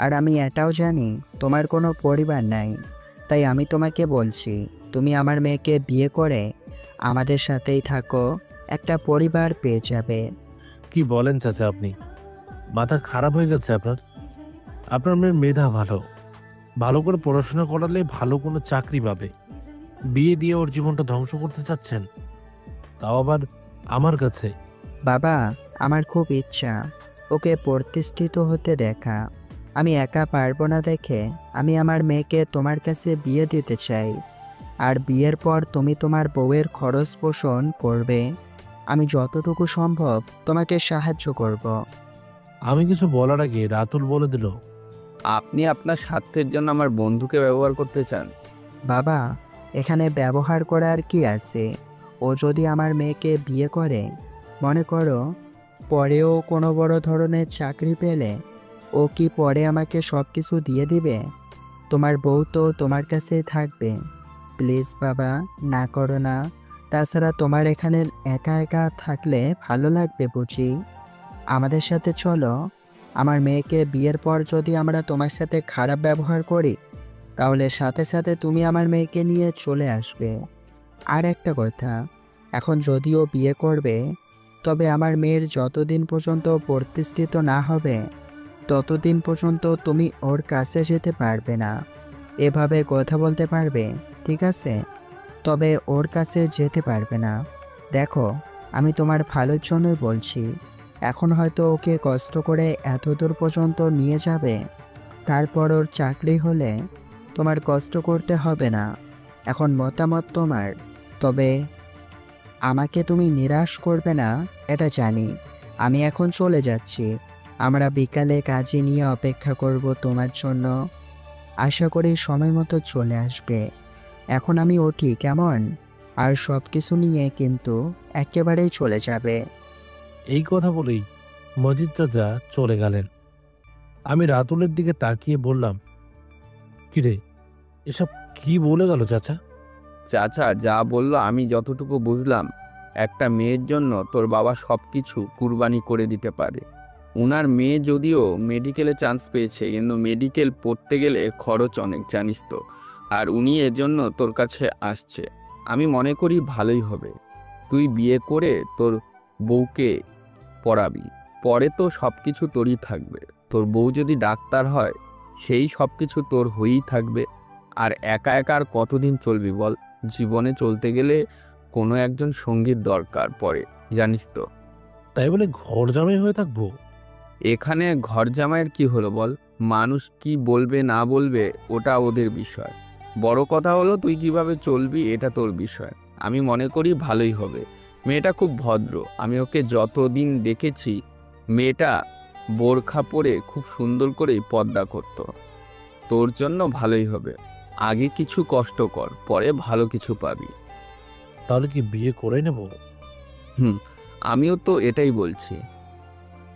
[SPEAKER 7] আর আমি এটাও জানি তোমার কোনো পরিবার নাই। তাই আমি তোমাকে বলছি, তুমি আমার মেয়েকে বিয়ে করে আমাদের সাথেই থাকো, একটা পরিবার পেয়ে যাবে।
[SPEAKER 2] কি বলেন চাচা আপনি? মাথা খারাপ হয়ে গেছে আপনার? আপনার মেয়ের মেধা ভালো, ভালো করে পড়াশোনা করালে ভালো কোনো চাকরি পাবে। বিয়ে দিয়ে ওর জীবনটা ধ্বংস করতে চাচ্ছেন, তাও আবার আমার কাছে?
[SPEAKER 7] বাবা, আমার খুব ইচ্ছা ওকে প্রতিষ্ঠিত হতে দেখা। আমি একা পারবো না দেখে আমি আমার মেয়েকে তোমার কাছে বিয়ে দিতে চাই। আর বিয়ের পর তুমি তোমার বউয়ের খরচ পোষণ করবে। আমি যতটুকু সম্ভব তোমাকে সাহায্য করব।
[SPEAKER 2] আমি কিছু বলার আগে রাতুল বলে দিল,
[SPEAKER 6] আপনি আপনার স্বার্থের জন্য আমার বন্ধুকে ব্যবহার করতে চান?
[SPEAKER 7] বাবা, এখানে ব্যবহার করার কি আছে? ও যদি আমার মেয়েকে বিয়ে করে, মনে করো পরেও কোনো বড় ধরনের চাকরি পেলে, ও কি পরে আমাকে সব কিছু দিয়ে দিবে? তোমার বউ তো তোমার কাছেই থাকবে। প্লিজ বাবা, না করো না। তাছাড়া তোমার এখানে একা একা থাকলে ভালো লাগবে বুঝি। আমাদের সাথে চলো। আমার মেয়েকে বিয়ের পর যদি আমরা তোমার সাথে খারাপ ব্যবহার করি, তাহলে সাথে সাথে তুমি আমার মেয়েকে নিয়ে চলে আসবে। আর একটা কথা, এখন যদিও বিয়ে করবে, তবে আমার মেয়ের যতদিন পর্যন্ত প্রতিষ্ঠিত না হবে, ততদিন পর্যন্ত তুমি ওর কাছে যেতে পারবে না। এভাবে কথা বলতে পারবে, ঠিক আছে? তবে ওর কাছে যেতে পারবে না। দেখো, আমি তোমার ভালোর জন্যই বলছি। এখন হয়তো ওকে কষ্ট করে এত দূর পর্যন্ত নিয়ে যাবে, তারপর ওর চাকরি হলে তোমার কষ্ট করতে হবে না। এখন মতামত তোমার। তবে আমাকে তুমি নিরাশ করবে না, এটা জানি। আমি এখন চলে যাচ্ছি। আমরা বিকালে কাজে নিয়ে অপেক্ষা করব তোমার জন্য। আশা করি সময় মতো চলে আসবে। এখন আমি উঠি, কেমন? আর সব কিছু নিয়ে কিন্তু একেবারেই চলে যাবে।
[SPEAKER 2] এই কথা বলেই মজিদ চাচা চলে গেলেন। আমি রাতুলের দিকে তাকিয়ে বললাম, কিরে, এসব কি বলে গেল চাচা?
[SPEAKER 6] চাচা যা বলল আমি যতটুকু বুঝলাম, একটা মেয়ের জন্য তোর বাবা সব কিছু কুরবানি করে দিতে পারে। উনার মেয়ে যদিও মেডিকেলে চান্স পেয়েছে, কিন্তু মেডিকেল পড়তে গেলে খরচ অনেক, জানিস তো। আর উনি এর জন্য তোর কাছে আসছে। আমি মনে করি ভালোই হবে। তুই বিয়ে করে তোর বউকে পড়াবি, পরে তো সব কিছু তোরই থাকবে। তোর বউ যদি ডাক্তার হয়, সেই সব কিছু তোর হয়েই থাকবে। আর একা একা আর কতদিন চলবি বল? জীবনে চলতে গেলে কোনো একজন সঙ্গীর দরকার পড়ে, জানিস তো।
[SPEAKER 2] তাই বলে ঘর জামাই হয়ে থাকবো?
[SPEAKER 6] এখানে ঘর জামাইয়ের কি হলো বল? মানুষ কি বলবে না বলবে ওটা ওদের বিষয়। বড় কথা হলো তুই কিভাবে চলবি, এটা তোর বিষয়। আমি মনে করি ভালোই হবে। মেয়েটা খুব ভদ্র, আমি ওকে যতদিন দেখেছি মেয়েটা বোরখা পরে খুব সুন্দর করে পর্দা করত। তোর জন্য ভালোই হবে। আগে কিছু কষ্ট কর, পরে ভালো কিছু পাবি।
[SPEAKER 2] তাহলে কি বিয়ে করে নেব?
[SPEAKER 6] আমিও তো এটাই বলছি।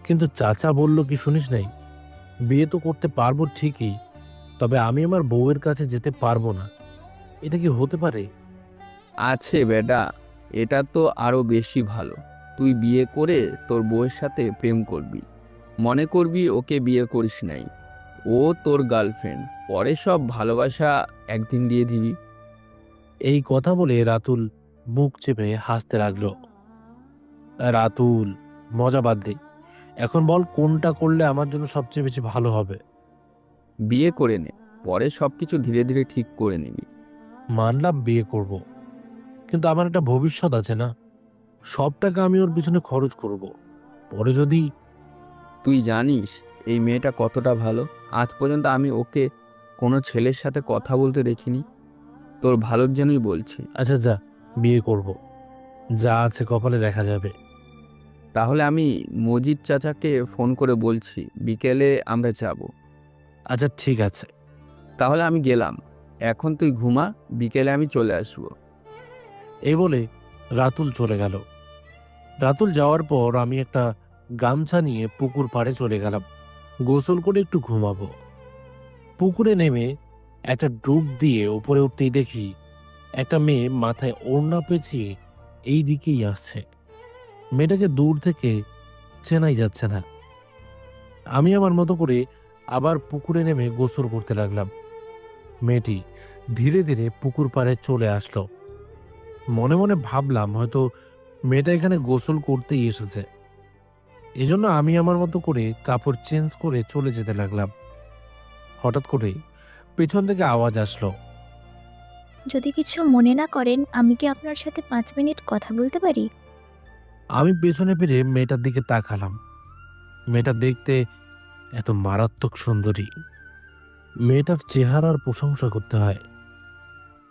[SPEAKER 2] কিন্তু চাচা বলল কি শুনিস নাই? বিয়ে তো করতে পারবো ঠিকই, তবে আমি আমার বউয়ের কাছে যেতে পারবো না। এটা কি হতে পারে?
[SPEAKER 6] আছে বেটা, এটা তো আরো বেশি ভালো। তুই বিয়ে করে তোর বউয়ের সাথে প্রেম করবি, মনে করবি ওকে বিয়ে করিস নাই, ও তোর গার্লফ্রেন্ড। পরে সব ভালোবাসা একদিন দিয়ে দিবি।
[SPEAKER 2] এই কথা বলে রাতুল মুখ চেপে হাসতে লাগলো। রাতুল, মজা বাদ দে। এখন বল কোনটা করলে আমার জন্য সবচেয়ে বেশি ভালো হবে।
[SPEAKER 6] বিয়ে করে নে, পরে সব কিছু ধীরে ধীরে ঠিক করে নিবি।
[SPEAKER 2] মানলাম বিয়ে করব, কিন্তু আমার একটা ভবিষ্যৎ আছে না? সব টাকা আমি ওর পিছনে খরচ করব, পরে যদি...
[SPEAKER 6] তুই জানিস এই মেয়েটা কতটা ভালো? আজ পর্যন্ত আমি ওকে কোনো ছেলের সাথে কথা বলতে দেখিনি। তোর ভালোর জন্যই বলছি।
[SPEAKER 2] আচ্ছা যা, বিয়ে করব, যা আছে কপালে দেখা যাবে।
[SPEAKER 6] তাহলে আমি মজিদ চাচাকে ফোন করে বলছি, বিকেলে আমরা যাব।
[SPEAKER 2] আচ্ছা ঠিক আছে।
[SPEAKER 6] তাহলে আমি গেলাম, এখন তুই ঘুমা, বিকেলে আমি চলে আসবো।
[SPEAKER 2] এই বলে রাতুল চলে গেল। রাতুল যাওয়ার পর আমি একটা গামছা নিয়ে পুকুর পাড়ে চলে গেলাম, গোসল করে একটু ঘুমাবো। পুকুরে নেমে একটা ডুব দিয়ে উপরে উঠতেই দেখি একটা মেয়ে মাথায় ওড়না পেঁচিয়ে এই দিকেই আসছে। মেয়েটাকে দূর থেকে চেনাই যাচ্ছে না। আমি আমার মতো করে আবার পুকুরে নেমে গোসল করতে লাগলাম। মেয়েটি ধীরে ধীরে পুকুর পাড়ে চলে আসলো। মনে মনে ভাবলাম হয়তো মেয়েটা এখানে গোসল করতেই এসেছে, এজন্য আমি আমার মতো করে কাপড় চেঞ্জ করে চলে যেতে লাগলাম। হঠাৎ করে পেছন থেকে আওয়াজ আসলো।
[SPEAKER 1] যদি কিছু মনে না করেন, আমি কি আপনার সাথে 5 মিনিট কথা বলতে পারি?
[SPEAKER 2] আমি পেছনে ফিরে মেয়েটার দিকে তাকালাম। মেয়েটা দেখতে এত মারাত্মক সুন্দরী, মেয়েটার চেহারার প্রশংসা করতে হয়।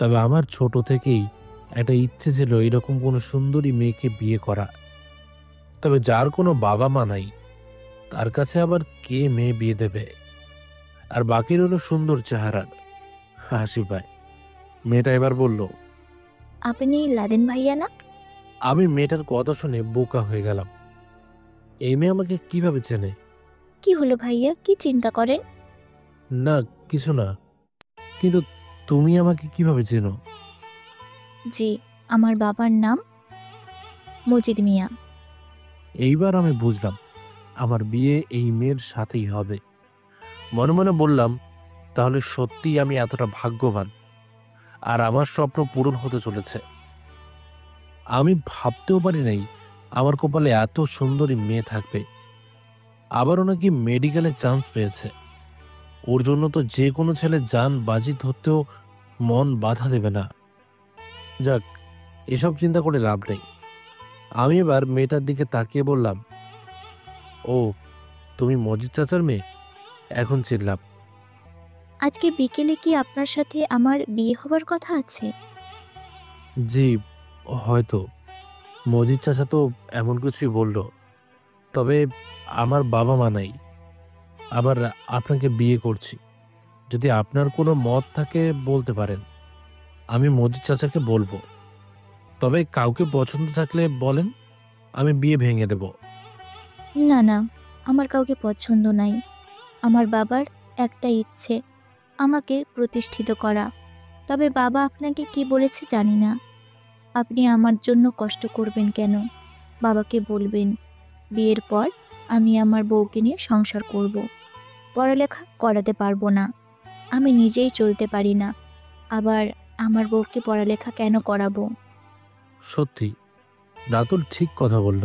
[SPEAKER 2] তবে আমার ছোট থেকেই একটা ইচ্ছে ছিল এরকম কোনো সুন্দরী মেয়েকে বিয়ে করা। তবে যার কোনো বাবা মা নাই, তার কাছে আবার কে মেয়ে বিয়ে দেবে? আর বাকি রইল সুন্দর চেহারার হাসি পায়। মেয়েটা এবার বলল,
[SPEAKER 1] আপনি লাদেন ভাইয়া না?
[SPEAKER 2] আমি মেয়েটার কথা শুনে বোকা হয়ে গেলাম। এই মেয়ে আমাকে কিভাবে চেনে?
[SPEAKER 1] কি হলো ভাইয়া, কি চিন্তা করেন?
[SPEAKER 2] না কিছু না, কিন্তু তুমি আমাকে কিভাবে চেনো?
[SPEAKER 1] জি, আমার বাবার নাম মজিদ মিয়া।
[SPEAKER 2] এইবার আমি বুঝলাম আমার বিয়ে এই মেয়ের সাথেই হবে। মনে মনে বললাম, তাহলে সত্যিই আমি এতটা ভাগ্যবান, আর আমার স্বপ্ন পূরণ হতে চলেছে। আমি ভাবতেও পারি নাই আমার কপালে এত সুন্দরী মেয়ে থাকবে। আবারও নাকি মেডিকেলে চান্স পেয়েছে। ওর জন্য তো যে কোনো ছেলে জান বাজি ধরতেও মন বাধা দেবে না। যাক, এসব চিন্তা করে লাভ নেই। আমি এবার মেয়েটার দিকে তাকিয়ে বললাম, ও তুমি মজিদ চাচার মেয়ে? এখন চিনলাম।
[SPEAKER 1] আজকে বিকেলে কি আপনার সাথে আমার বিয়ে হবার কথা আছে?
[SPEAKER 2] জি, হয়তো। মজিদ চাচা তো এমন কিছুই বলল। তবে আমার বাবা মা নাই, আবার আপনাকে বিয়ে করছি। যদি আপনার কোনো মত থাকে বলতে পারেন, আমি মজিদ চাচাকে বলবো। তবে কাউকে পছন্দ থাকলে বলেন, আমি বিয়ে ভেঙে দেব।
[SPEAKER 1] না না, আমার কাউকে পছন্দ নাই। আমার বাবার একটা ইচ্ছে, আমাকে প্রতিষ্ঠিত করা। তবে বাবা আপনাকে কি বলেছে জানি না। আপনি আমার জন্য কষ্ট করবেন কেন? বাবাকে বলবেন বিয়ের পর আমি আমার বউকে নিয়ে সংসার করব। পড়ালেখা করাতে পারবো না, আমি নিজেই চলতে পারি না, আবার আমার বউকে পড়ালেখা কেন করাবো?
[SPEAKER 2] সত্যি রাতুল ঠিক কথা বলল।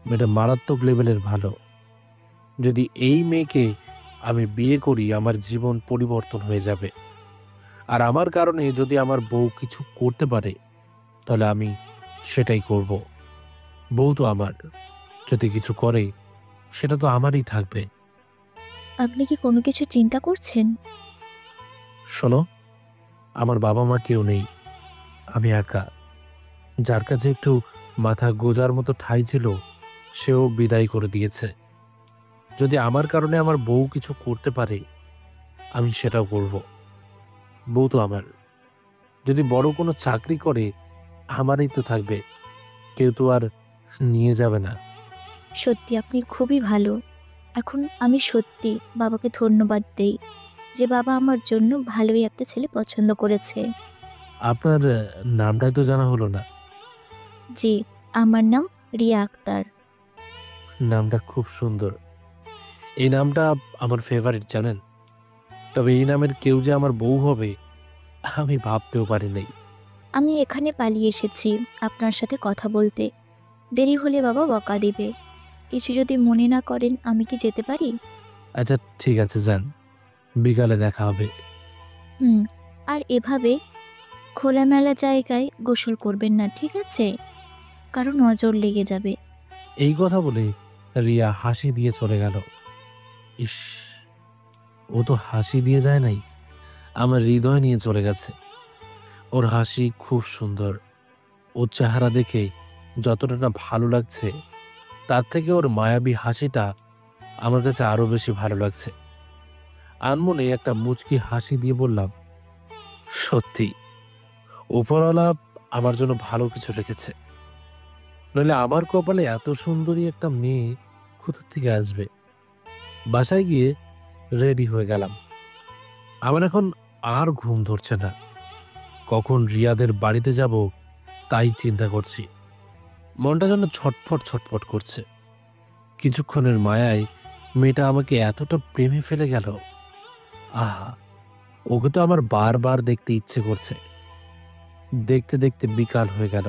[SPEAKER 2] মেয়েটা মারাত্মক লেভেলের ভালো। যদি এই মেয়েকে আমি বিয়ে করি, আমার জীবন পরিবর্তন হয়ে যাবে। আর আমার কারণে যদি আমার বউ কিছু করতে পারে, তাহলে আমি সেটাই করব। বউ তো আমার, যদি কিছু করে সেটা তো আমারই থাকবে।
[SPEAKER 1] আপনি কি কোনো কিছু চিন্তা করছেন?
[SPEAKER 2] শোনো, আমার বাবা মা কেউ নেই, আমি একা। যার কাছে একটু মাথা গোজার মতো ঠাঁই ছিল, সেও বিদায় করে দিয়েছে। যদি আমার কারণে আমার বউ কিছু করতে পারে, আমি সেটাও করব। বউ তো আমার। যদি বড় কোনো চাকরি করে, আমারই তো থাকবে, কেউ তো আর নিয়ে যাবে না।
[SPEAKER 1] সত্যি আপনি খুবই ভালো। এখন আমি সত্যি বাবাকে ধন্যবাদ দেই যে বাবা আমার জন্য ভালোই একটা ছেলে পছন্দ করেছে।
[SPEAKER 2] আপনার নামটাই তো জানা হলো না।
[SPEAKER 1] জি, আমার নাম রিয়া আক্তার।
[SPEAKER 2] নামটা খুব সুন্দর। এই নামটা আমার ফেভারিট, জানেন? তবে এই নামের কেউ যে আমার বউ হবে, আমি ভাবতেও পারি নাই।
[SPEAKER 1] আমি এখানে পালিয়ে এসেছি আপনার সাথে কথা বলতে। দেরি হলে বাবা বকা দিবে। কিছু যদি মনে না করেন আমি কি যেতে পারি?
[SPEAKER 2] আচ্ছা ঠিক আছে, যান, বিকালে দেখা হবে।
[SPEAKER 1] হুম। আর এভাবে খোলামেলা জায়গায় গোসল করবেন না, ঠিক আছে? কারো নজর লেগে যাবে।
[SPEAKER 2] এই কথা বলে রিয়া হাসি দিয়ে চলে গেল। ইস, ও তো হাসি দিয়ে যায় নাই, আমার হৃদয় নিয়ে চলে গেছে। ওর হাসি খুব সুন্দর। ওর চেহারা দেখে যতটা না ভালো লাগছে, তার থেকে ওর মায়াবী হাসিটা আমার কাছে আরো বেশি ভালো লাগছে। আনমনে একটা মুচকি হাসি দিয়ে বললাম, সত্যি উপরওয়ালা আমার জন্য ভালো কিছু রেখেছে, নইলে আমার কপালে এত সুন্দরী একটা মেয়ে কোথা থেকে আসবে। বাসায় গিয়ে রেডি হয়ে গেলাম। আমার এখন আর ঘুম ধরছে না। কখন রিয়াদের বাড়িতে যাব তাই চিন্তা করছি। মনটা যেন ছটফট ছটফট করছে। কিছুক্ষণের মায়ায় মেয়েটা আমাকে এতটা প্রেমে ফেলে গেল। আহা, ওকে তো আমার বারবার দেখতে ইচ্ছে করছে। দেখতে দেখতে বিকাল হয়ে গেল।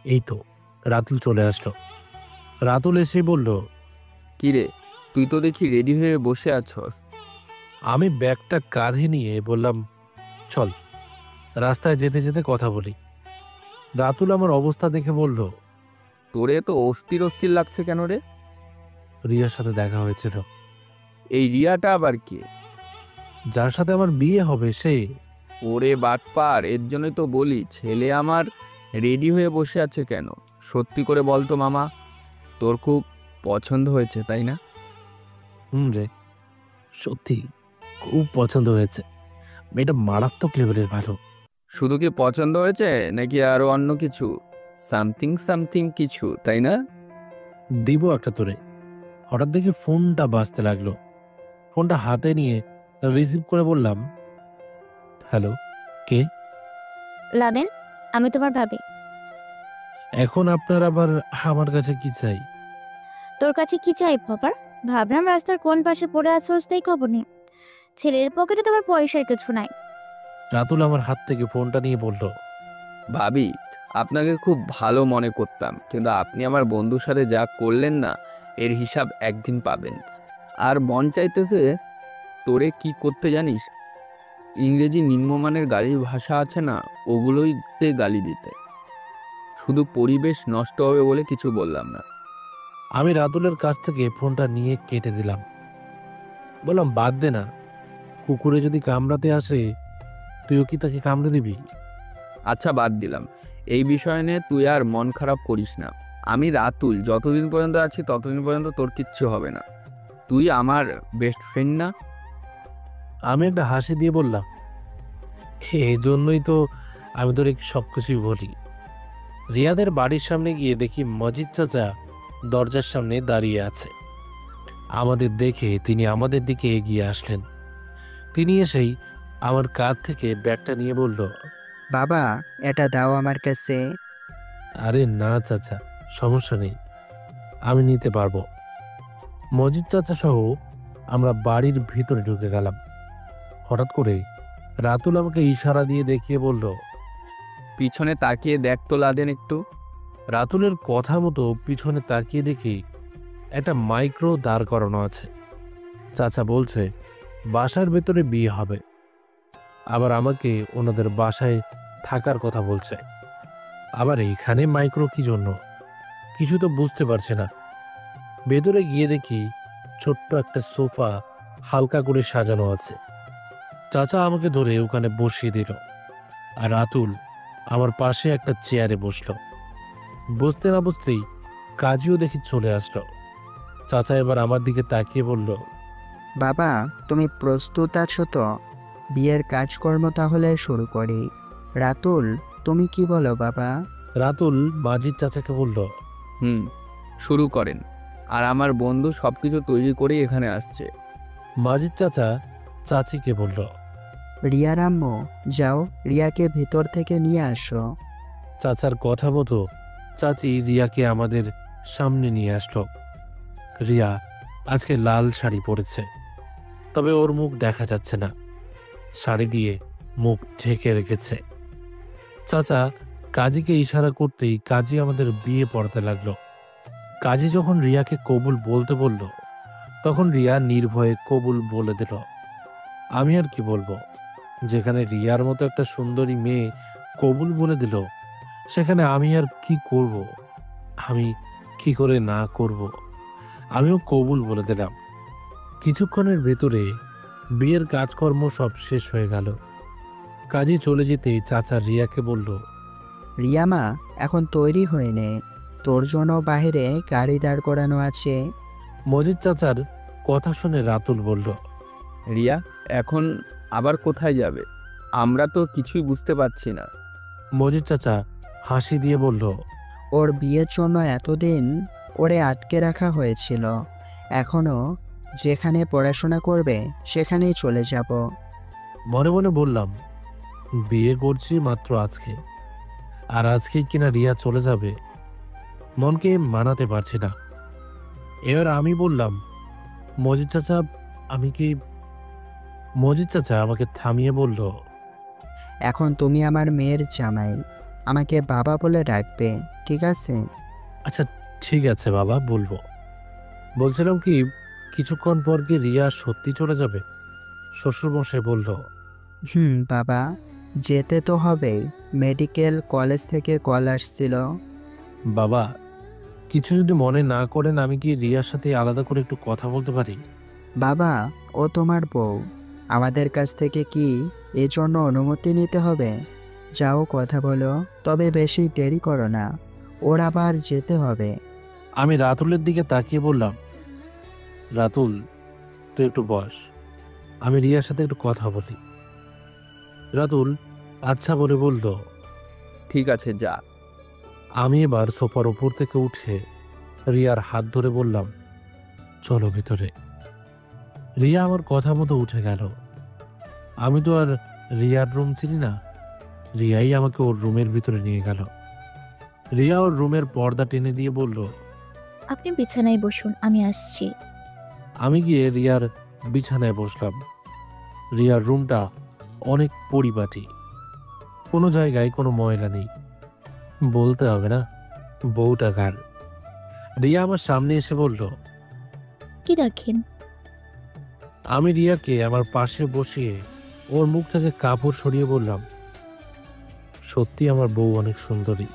[SPEAKER 2] এই তো রাতুল চলে আসলো। রাতুল এসে বলল,
[SPEAKER 6] কি রে, তুই তো দেখি রেডি হয়ে বসে আছস।
[SPEAKER 2] আমি ব্যাগটা কাঁধে নিয়ে বললাম, চল রাস্তায় যেতে যেতে কথা বলি। রাতুল আমার অবস্থা দেখে বলল,
[SPEAKER 6] তোরে তো অস্থির অস্থির লাগছে কেন রে?
[SPEAKER 2] রিয়ার সাথে দেখা হয়েছিল।
[SPEAKER 6] এই রিয়াটা আবার কে?
[SPEAKER 2] যার সাথে আমার বিয়ে হবে সে।
[SPEAKER 6] ওরে বাটপার, এর জন্যই তো বলি ছেলে আমার রেডি হয়ে বসে আছে কেন। সত্যি করে বল তো মামা, তোর খুব পছন্দ হয়েছে তাই না?
[SPEAKER 2] রে, সত্যি খুব পছন্দ হয়েছে। মেয়েটা মারাত্মক লেভেলের ভালো।
[SPEAKER 6] শুধু কি পছন্দ হয়েছে নাকি আরো অন্য কিছু? সামথিং সামথিং কিছু, তাই না?
[SPEAKER 2] দিব একটা তোরে। হঠাৎ দেখে ফোনটা বাজতে লাগলো। ফোনটা হাতে নিয়ে রিসিভ করে বললাম, হ্যালো, কে?
[SPEAKER 1] লাদেন, আমি তোমার ভাবি।
[SPEAKER 2] এখন আপনার আবার আমার কাছে কি চাই?
[SPEAKER 1] তোর কাছে কি চাই বাবার? ভাবলাম রাস্তার কোন পাশে পড়ে আছোস তাই খবর নেই। ছেলের পকেটে তোমার পয়সার কিছু নাই।
[SPEAKER 2] রাতুল আমার হাত থেকে ফোনটা নিয়ে বলল,
[SPEAKER 6] ভাবি, আপনাকে খুব ভালো মনে করতাম, কিন্তু আপনি আমার বন্ধুর সাথে যা করলেন না, এর হিসাব একদিন পাবেন। আর মন চাইতেছে তোরে কি করতে জানিস? ইংরেজি নিম্নমানের গালির ভাষা আছে না, ওগুলোইতে গালি দিতে। শুধু পরিবেশ নষ্ট হবে বলে কিছু বললাম না।
[SPEAKER 2] আমি রাতুলের কাছ থেকে ফোনটা নিয়ে কেটে দিলাম। বললাম, বাদ দে না, কুকুরে যদি কামড়াতে আসে তুইও কি তাকে কামড়ে দিবি?
[SPEAKER 6] আচ্ছা বাদ দিলাম, এই বিষয় নিয়ে তুই আর মন খারাপ করিস না। আমি রাতুল যতদিন পর্যন্ত আছি ততদিন পর্যন্ত তোর কিচ্ছু হবে না। তুই আমার বেস্ট ফ্রেন্ড না?
[SPEAKER 2] আমি একটা হাসি দিয়ে বললাম, এই জন্যই তো আমি তোর সব কিছুই বলি। রিয়াদের বাড়ির সামনে গিয়ে দেখি মজিদ চাচা দরজার সামনে দাঁড়িয়ে আছে। আমাদের দেখে তিনি আমাদের দিকে এগিয়ে আসলেন। তিনি এসেই আমার কাঁধ থেকে ব্যাগটা নিয়ে বলল,
[SPEAKER 7] বাবা, এটা দাও আমার কাছে।
[SPEAKER 2] আরে না চাচা, সমস্যা নেই, আমি নিতে পারবো। মজিদ চাচা সহ আমরা বাড়ির ভিতরে ঢুকে গেলাম। হঠাৎ করে রাতুল আমাকে ইশারা দিয়ে দেখিয়ে বলল,
[SPEAKER 6] পিছনে তাকিয়ে দেখ তো লাদেন একটু।
[SPEAKER 2] রাতুলের কথা মতো পিছনে তাকিয়ে দেখি একটা মাইক্রো দাঁড় করানো আছে। চাচা বলছে বাসার ভেতরে বিয়ে হবে, আবার আমাকে ওনাদের বাসায় থাকার কথা বলছে। আবার এইখানে মাইক্রো কি জন্য, কিছু তো বুঝতে পারছে না। ভেতরে গিয়ে দেখি ছোট্ট একটা সোফা হালকা করে সাজানো আছে। চাচা আমাকে ধরে ওখানে বসিয়ে দিল, আর রাতুল আমার পাশে একটা চেয়ারে বসলো। বসতে না বসতেই কাজীও দেখি চলে আসলো। চাচা এবার আমার দিকে তাকিয়ে বলল,
[SPEAKER 7] বাবা, তুমি প্রস্তুত আছো তো? বিয়ের কাজকর্ম তাহলে শুরু করি। রাতুল, তুমি কি বলো বাবা?
[SPEAKER 2] রাতুল মাজিদ চাচাকে বলল,
[SPEAKER 6] শুরু করেন। আর আমার বন্ধু সবকিছু তৈরি করে এখানে আসছে।
[SPEAKER 2] মাজিদ চাচা চাচিকে বলল,
[SPEAKER 7] রিয়ার আম্মু, যাও রিয়াকে ভিতর থেকে নিয়ে আসো।
[SPEAKER 2] চাচার কথা মতো চাচি রিয়াকে আমাদের সামনে নিয়ে আসলো। রিয়া আজকে লাল শাড়ি পরেছে, তবে ওর মুখ দেখা যাচ্ছে না, শাড়ি দিয়ে মুখ ঢেকে রেখেছে। চাচা কাজীকে ইশারা করতেই কাজী আমাদের বিয়ে পড়াতে লাগলো। কাজী যখন রিয়াকে কবুল বলতে বলল, তখন রিয়া নির্ভয়ে কবুল বলে দিল। আমি আর কি বলবো, যেখানে রিয়ার মতো একটা সুন্দরী মেয়ে কবুল বলে দিল, সেখানে আমি আর কি করব? আমি কি করে না করব? আমিও কবুল বলে দিলাম। কিছুক্ষণের ভেতরে বিয়ের কাজকর্ম সব শেষ হয়ে গেল। কাজী চলে যেতেই চাচা রিয়াকে বলল,
[SPEAKER 7] রিয়ামা, এখন তৈরি হয়ে নে, তোর জন্য বাইরে গাড়ি দাঁড় করানো আছে।
[SPEAKER 2] মজিদ চাচার কথা শুনে রাতুল বলল,
[SPEAKER 6] রিয়া এখন আবার কোথায় যাবে? আমরা তো কিছুই বুঝতে পারছি না।
[SPEAKER 2] মজিদ চাচা হাসি দিয়ে বলল,
[SPEAKER 7] ওর বিয়ের জন্য এতদিন ওরে আটকে রাখা হয়েছিল, এখনো যেখানে পড়াশোনা করবে সেখানেই চলে যাব।
[SPEAKER 2] মনে মনে বললাম, বিয়ে করছি মাত্র আজকে, আর আজকেই কিনা রিয়া চলে যাবে। মনকে মানাতে পারছি না। এবার আমি বললাম, মজিদ চাচা আমি কি মজিদ চাচা আমাকে থামিয়ে বলল,
[SPEAKER 7] এখন তুমি আমার মেয়ের জামাই, আমাকে বাবা বলে ডাকবে, ঠিক আছে?
[SPEAKER 2] আচ্ছা ঠিক আছে বাবা, বলবো। বলছিলাম কি, কিছুক্ষণ পর কি রিয়া সত্যি চলে যাবে? শ্বশুরমশাই বলল,
[SPEAKER 7] বাবা, যেতে তো হবেই, মেডিকেল কলেজ থেকে কল আসছিল।
[SPEAKER 2] বাবা কিছু যদি মনে না করেন, আমি কি রিয়ার সাথে আলাদা করে একটু কথা বলতে পারি?
[SPEAKER 7] বাবা, ও তোমার বউ, আমাদের কাছ থেকে কি এর জন্য অনুমতি নিতে হবে? যাও কথা বলো, তবে বেশি দেরি করো না, ওর আবার যেতে হবে।
[SPEAKER 2] আমি রাতুলের দিকে তাকিয়ে বললাম, রাতুল তুই একটু বস, আমি রিয়ার সাথে একটু কথা বলি। রাতুল আচ্ছা বলে বলল।
[SPEAKER 6] ঠিক আছে, যা।
[SPEAKER 2] আমি এবার সোফার উপর থেকে উঠে রিয়ার হাত ধরে বললাম, চলো ভিতরে। রিয়া আমার কথা মতো উঠে গেল। আমি তো আর রিয়ার রুম চিনি না, রিয়াই আমাকে ওর রুমের ভিতরে নিয়ে গেল। রিয়া ওর রুমের পর্দা টেনে দিয়ে বলল,
[SPEAKER 1] আপনি বিছানায় বসুন, আমি আসছি।
[SPEAKER 2] আমি গিয়ে রিয়ার বিছানায় বসলাম। রিয়ার রুমটা অনেক পরিপাটি, কোনো জায়গায় কোনো ময়লা নেই। বলতে হবে না, বউটা গার। রিয়া আমার সামনে এসে বলল,
[SPEAKER 1] কি রাখেন?
[SPEAKER 2] আমি রিয়াকে আমার পাশে বসিয়ে ওর মুখ থেকে কাপড় সরিয়ে বললাম, সত্যি আমার বউ অনেক সুন্দরী।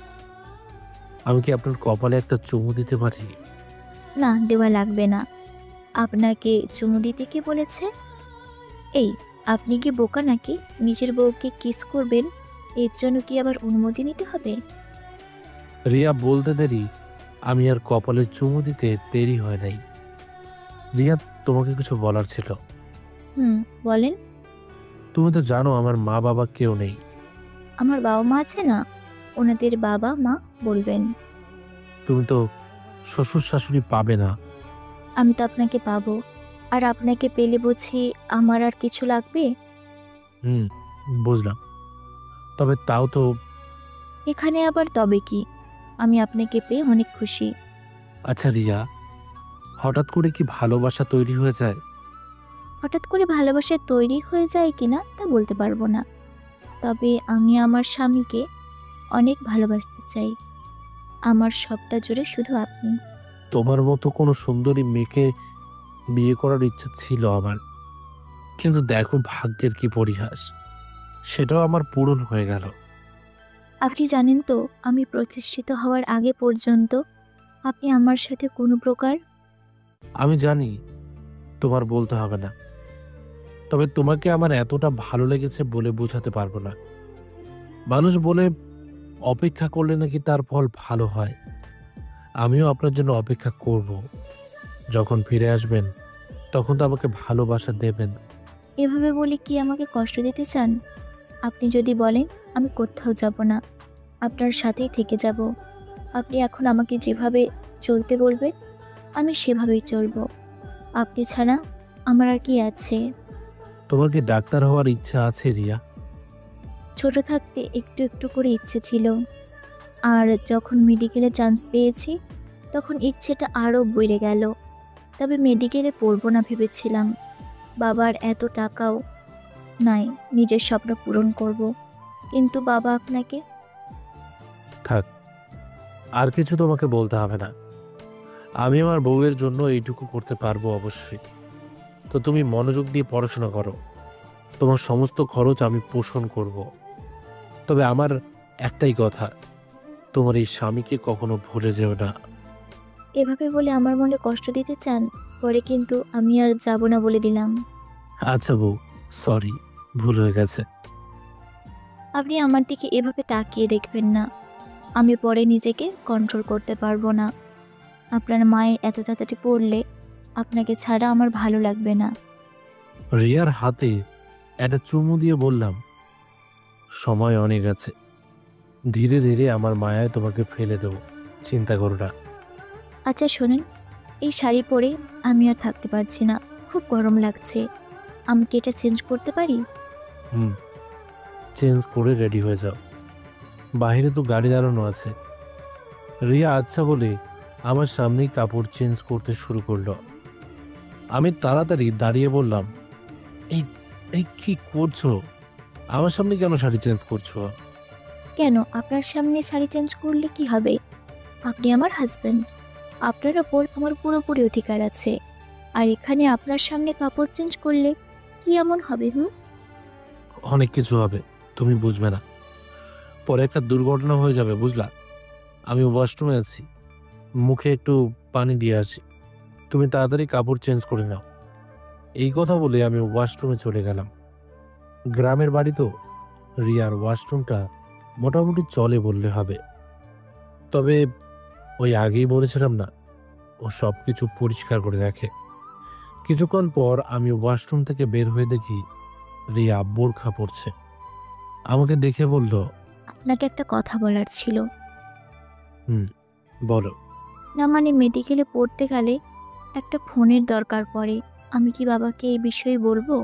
[SPEAKER 2] আমি কি আপনার কপালে একটা চুমু দিতে পারি?
[SPEAKER 1] না, দেওয়া লাগবে না। আপনাকে চুমু দিতে কে বলেছে? এই, আপনি কি বোকা নাকি? নিজের বউকে কিস করবেন, এর জন্য কি আবার অনুমতি নিতে হবে?
[SPEAKER 2] রিয়া বলতে দেরি আমি আর কপালে চুমু দিতে দেরি হয় নাই। রিয়া, তোমাকে কিছু বলার ছিল।
[SPEAKER 1] বলেন।
[SPEAKER 2] তুমি তো জানো আমার মা বাবা কেউ নেই।
[SPEAKER 1] আমার বাবা মা আছে না, ওনাদের বাবা মা বলবেন।
[SPEAKER 2] তুমি তো শ্বশুর শাশুড়ি পাবে না।
[SPEAKER 1] আমি তো আপনাকে পাবো, আর আপনাকে পেলে বুঝি আমার আর কিছু লাগবে?
[SPEAKER 2] হুম, বুঝলাম। তবে তাও তো।
[SPEAKER 1] এখানে আবার তবে কি? আমি আপনাকে পেয়ে অনেক খুশি।
[SPEAKER 2] আচ্ছা রিয়া, হঠাৎ করে কি ভালোবাসা তৈরি হয়ে যায়?
[SPEAKER 1] হঠাৎ করে ভালোবাসা তৈরি হয়ে যায় কিনা তা বলতে পারবো না, তবে আমি আমার স্বামীকে অনেক ভালোবাসতে চাই। আমার সবটা জুড়ে শুধু আপনি।
[SPEAKER 2] তোমার মতো কোনো সুন্দরী মেয়েকে বিয়ে করার ইচ্ছা ছিল আমার, কিন্তু দেখো ভাগ্যের কি পরিহাস, সেটাও আমার পূরণ হয়ে গেল।
[SPEAKER 1] আপনি জানেন তো, আমি প্রতিষ্ঠিত হওয়ার আগে পর্যন্ত আপনি আমার সাথে কোনো প্রকার।
[SPEAKER 2] আমি জানি, তোমার বলতে হবে না। তবে তোমাকে আমার এতটা ভালো লেগেছে বলে বোঝাতে পারবো না। মানুষ বলে অপেক্ষা করলে নাকি তার ফল ভালো হয়। আমিও আপনার জন্য অপেক্ষা করব। যখন ফিরে আসবেন তখন তো আমাকে ভালোবাসা দেবেন।
[SPEAKER 1] এভাবে বলে কি আমাকে কষ্ট দিতে চান? আপনি যদি বলেন আমি কোথাও যাব না, আপনার সাথেই থেকে যাব। আপনি এখন আমাকে যেভাবে চলতে বলবেন আমি সেভাবেই চলবো। আপনি ছাড়া আমার আর কি আছে?
[SPEAKER 2] তোমার কি ডাক্তার হওয়ার ইচ্ছা আছে রিয়া?
[SPEAKER 1] ছোট থাকতে একটু একটু করে ইচ্ছে ছিল, আর যখন মেডিকেলে চান্স পেয়েছি তখন ইচ্ছেটা আরও বেড়ে গেল। তবে মেডিকেলে পড়বো না ভেবেছিলাম, বাবার এত টাকাও নাই, নিজের স্বপ্ন পূরণ করব। কিন্তু বাবা আপনাকে।
[SPEAKER 2] থাক, আর কিছু তোমাকে বলতে হবে না। আমি আমার বউয়ের জন্য এইটুকু করতে পারবো অবশ্যই। তো তুমি মনোযোগ দিয়ে পড়াশোনা করো, তোমার সমস্ত খরচ আমি পোষণ করব। তবে আমার একটাই কথা, তোমার এই স্বামীকে কখনো ভুলে যেও না।
[SPEAKER 1] এভাবে বলে আমার মনে কষ্ট দিতে চান? পরে কিন্তু আমি আর যাব না বলে দিলাম।
[SPEAKER 2] আচ্ছা বউ, সরি, ভুল হয়ে গেছে।
[SPEAKER 1] আপনি আমার দিকে এভাবে তাকিয়ে দেখবেন না। আমি পরে নিজেকে কন্ট্রোল করতে পারবো না। আপনার মায়ের এত তাড়াতাড়ি পড়লে আপনাকে ছাড়া আমার ভালো লাগবে না।
[SPEAKER 2] রিয়ার হাতে একটা চুমু দিয়ে বললাম, সময় অনেক আছে, ধীরে ধীরে আমার মায়ায় তোমাকে ফেলে দেবো, চিন্তা করো না।
[SPEAKER 1] আচ্ছা শোনেন, এই শাড়ি পরে আমি আর থাকতে পারছি না, খুব গরম লাগছে। আমি কি এটা চেঞ্জ করতে পারি?
[SPEAKER 2] হুম, চেঞ্জ করে রেডি হয়ে যাও, বাইরে তো গাড়ি দাঁড়ানো আছে। রিয়া আচ্ছা বলে আমার সামনেই কাপড় চেঞ্জ করতে শুরু করলো। আমি তাড়াতাড়ি দাঁড়িয়ে বললাম, এই এই কি করছো? আমার সামনে কেন শাড়ি চেঞ্জ করছো?
[SPEAKER 1] কেন আপনার সামনে শাড়ি চেঞ্জ করলে কি হবে? আপনি আমার হাজব্যান্ড, আপনার ওপর আমার পুরোপুরি অধিকার আছে। আর এখানে আপনার সামনে কাপড় চেঞ্জ করলে কি এমন হবে?
[SPEAKER 2] অনেক কিছু হবে, তুমি বুঝবে না, পরে একটা দুর্ঘটনা হয়ে যাবে, বুঝলা? আমি ওয়াশরুমে আছি, মুখে একটু পানি দিয়ে আসি, তুমি তাড়াতাড়ি কাপড় চেঞ্জ করে নাও। এই কথা বলে আমি ওয়াশরুমে চলে গেলাম। গ্রামের বাড়ি তো, রিয়ার ওয়াশরুমটা মোটামুটি চলে বললে হবে। তবে ওই আগেই বলেছিলাম না, ও সব কিছু পরিষ্কার করে রাখে। কিছুক্ষণ পর আমি ওয়াশরুম থেকে বের হয়ে দেখি রিয়া বোরখা পরছে। আমাকে দেখে বলল,
[SPEAKER 1] আপনাকে একটা কথা বলার ছিল।
[SPEAKER 2] বলো।
[SPEAKER 1] না মানে মেডিকেলে পড়তে গেলে একটা ফোনের দরকার পড়ে। আমি কি বাবাকে এই বিষয়ে বলবো?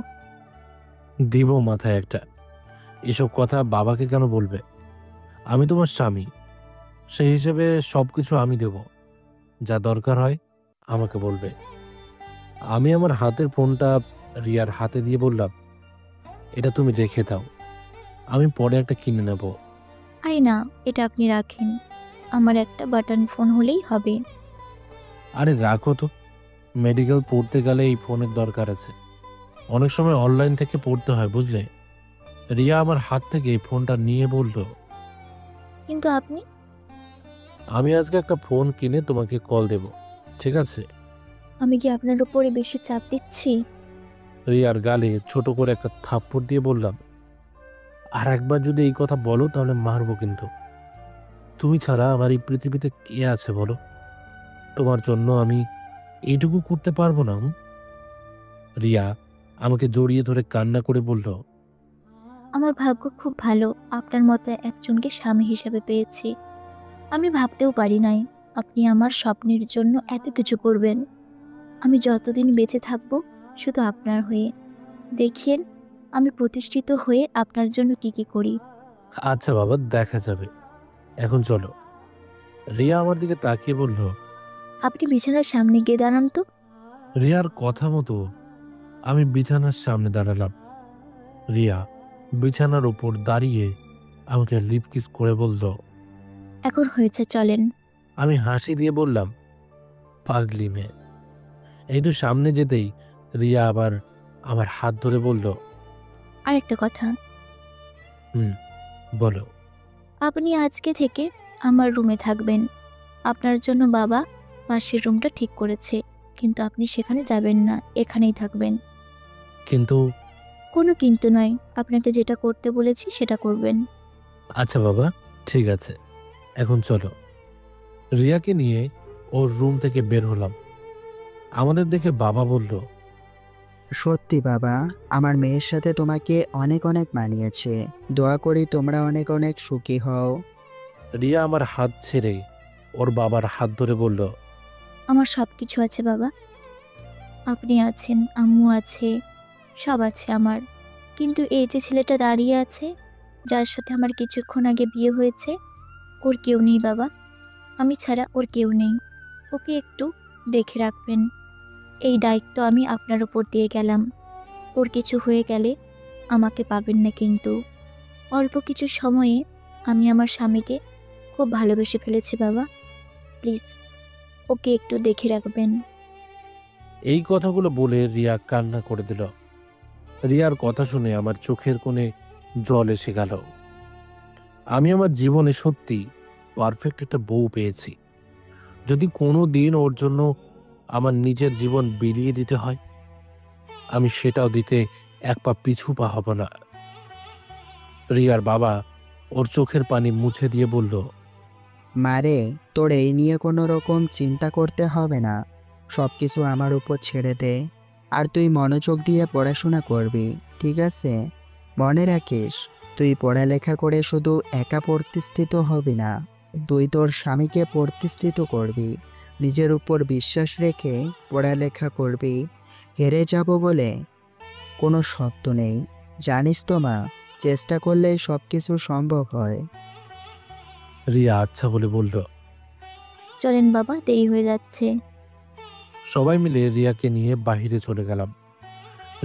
[SPEAKER 2] দিব মাথায় একটা, এসব কথা বাবাকে কেন বলবে? আমি তোমার স্বামী, সেই হিসেবে সব কিছু আমি দেব, যা দরকার হয় আমাকে বলবে। আমি আমার হাতের ফোনটা রিয়ার হাতে দিয়ে বললাম, এটা তুমি রেখে দাও, আমি পরে একটা কিনে নেব।
[SPEAKER 1] আরে না, এটা আপনি রাখেন, আমার একটা বাটন ফোন হলেই হবে।
[SPEAKER 2] আরে রাখো তো, মেডিকেল পড়তে গেলে এই ফোনের দরকার আছে, অনেক সময় অনলাইন থেকে পড়তে হয়, বুঝলে? রিয়া আমার হাত থেকে এই ফোনটা নিয়ে বলল,
[SPEAKER 1] কিন্তু আপনি?
[SPEAKER 2] আমি আজকে একটা ফোন কিনে তোমাকে কল দেব, ঠিক আছে?
[SPEAKER 1] আমি কি আপনার উপরে বেশি চাপ দিচ্ছি?
[SPEAKER 2] রিয়ার গালে ছোট করে একটা থাপ্পড় দিয়ে বললাম, আর একবার যদি এই কথা বলো তাহলে মারবো কিন্তু। তুমি ছাড়া আমার এই পৃথিবীতে কে আছে বলো? তোমার জন্য আমি এইটুকু করতে পারবো না? রিয়া আমাকে জড়িয়ে ধরে কান্না করে বলল,
[SPEAKER 1] আমার ভাগ্য খুব ভালো, আপনার মতো একজনকে স্বামী হিসেবে পেয়েছি। আমি ভাবতেও পারি নাই আপনি আমার স্বপ্নের জন্য এত কিছু করবেন। আমি যতদিন বেঁচে থাকবো শুধু আপনার হয়ে। দেখিয়েন আমি প্রতিষ্ঠিত হয়ে আপনার জন্য কি কি করি।
[SPEAKER 2] আচ্ছা বাবা, দেখা যাবে, এখন চলো। রিয়া আমার দিকে তাকিয়ে বলল,
[SPEAKER 1] আপনি বিছানার সামনে গিয়ে দাঁড়ান তো।
[SPEAKER 2] রিয়ার কথা মতো আমি বিছানার সামনে দাঁড়ালাম। রিয়া বিছানার উপর দাঁড়িয়ে আমাকে লিপ কিস করে বলল,
[SPEAKER 1] এখন হয়েছে, চলেন।
[SPEAKER 2] আমি হাসি দিয়ে বললাম, পাগলি মেয়ে। একটু সামনে যেতেই রিয়া আবার আমার হাত ধরে বলল,
[SPEAKER 1] আর একটা কথা,
[SPEAKER 2] বলো।
[SPEAKER 1] আপনি আজকে থেকে আমার রুমে থাকবেন। আপনার জন্য বাবা পাশের রুমটা ঠিক করেছে, কিন্তু আপনি সেখানে যাবেন না, এখানেই থাকবেন।
[SPEAKER 2] কিন্তু
[SPEAKER 1] কোনো কিন্তু নয়, আপনাকে যেটা করতে বলেছি সেটা করবেন।
[SPEAKER 2] আচ্ছা বাবা, ঠিক আছে, এখন চলো। রিয়াকে নিয়ে ওর রুম থেকে বের হলাম। আমাদের দেখে বাবা বলল,
[SPEAKER 7] সত্যি বাবা, আমার মেয়ের সাথে তোমাকে অনেক অনেক মানিয়েছে। দোয়া করি তোমরা অনেক অনেক সুখী হও।
[SPEAKER 2] রিয়া আমার হাত ছেড়ে ওর বাবার হাত ধরে বলল,
[SPEAKER 1] আমার সব কিছু আছে বাবা, আপনি আছেন, আম্মু আছে, সব আছে আমার। কিন্তু এই যে ছেলেটা দাঁড়িয়ে আছে, যার সাথে আমার কিছুক্ষণ আগে বিয়ে হয়েছে, ওর কেউ নেই বাবা। আমি ছাড়া ওর কেউ নেই। ওকে একটু দেখে রাখবেন, এই দায়িত্ব আমি আপনার উপর দিয়ে গেলাম। ওর কিছু হয়ে গেলে আমাকে পাবেন না কিন্তু। অল্প কিছু সময়ে আমি আমার স্বামীকে খুব ভালোবেসে ফেলেছি বাবা, প্লিজ ওকে একটু দেখে রাখবেন।
[SPEAKER 2] এই কথাগুলো বলে রিয়া কান্না করে দিল। রিয়ার কথা শুনে আমার চোখের কোণে জল এসে গেল। আমি আমার জীবনে সত্যি পারফেক্ট একটা বউ পেয়েছি। যদি কোনো দিন ওর জন্য আমার নিজের জীবন বিলিয়ে দিতে হয়, আমি সেটাও দিতে এক পা পিছু পা হব না। রিয়ার বাবা ওর চোখের পানি মুছে দিয়ে বলল,
[SPEAKER 7] মারে, তোর এই নিয়ে কোনো রকম চিন্তা করতে হবে না। সব কিছু আমার উপর ছেড়ে দে। আর তুই মনোযোগ দিয়ে পড়াশোনা করবি, ঠিক আছে? মনে রাখিস, তুই পড়ালেখা করে শুধু একা প্রতিষ্ঠিত হবি না, তুই তোর স্বামীকে প্রতিষ্ঠিত করবি। নিজের উপর বিশ্বাস রেখে পড়ালেখা করবি। হেরে যাব বলে কোনো শর্ত নেই। জানিস তো মা, চেষ্টা করলেই সব কিছু সম্ভব হয়।
[SPEAKER 2] রিয়া আচ্ছা বলে বলল।
[SPEAKER 1] চলেন বাবা, দেরি হয়ে যাচ্ছে।
[SPEAKER 2] সবাই মিলে রিয়াকে নিয়ে বাহিরে চলে গেলাম।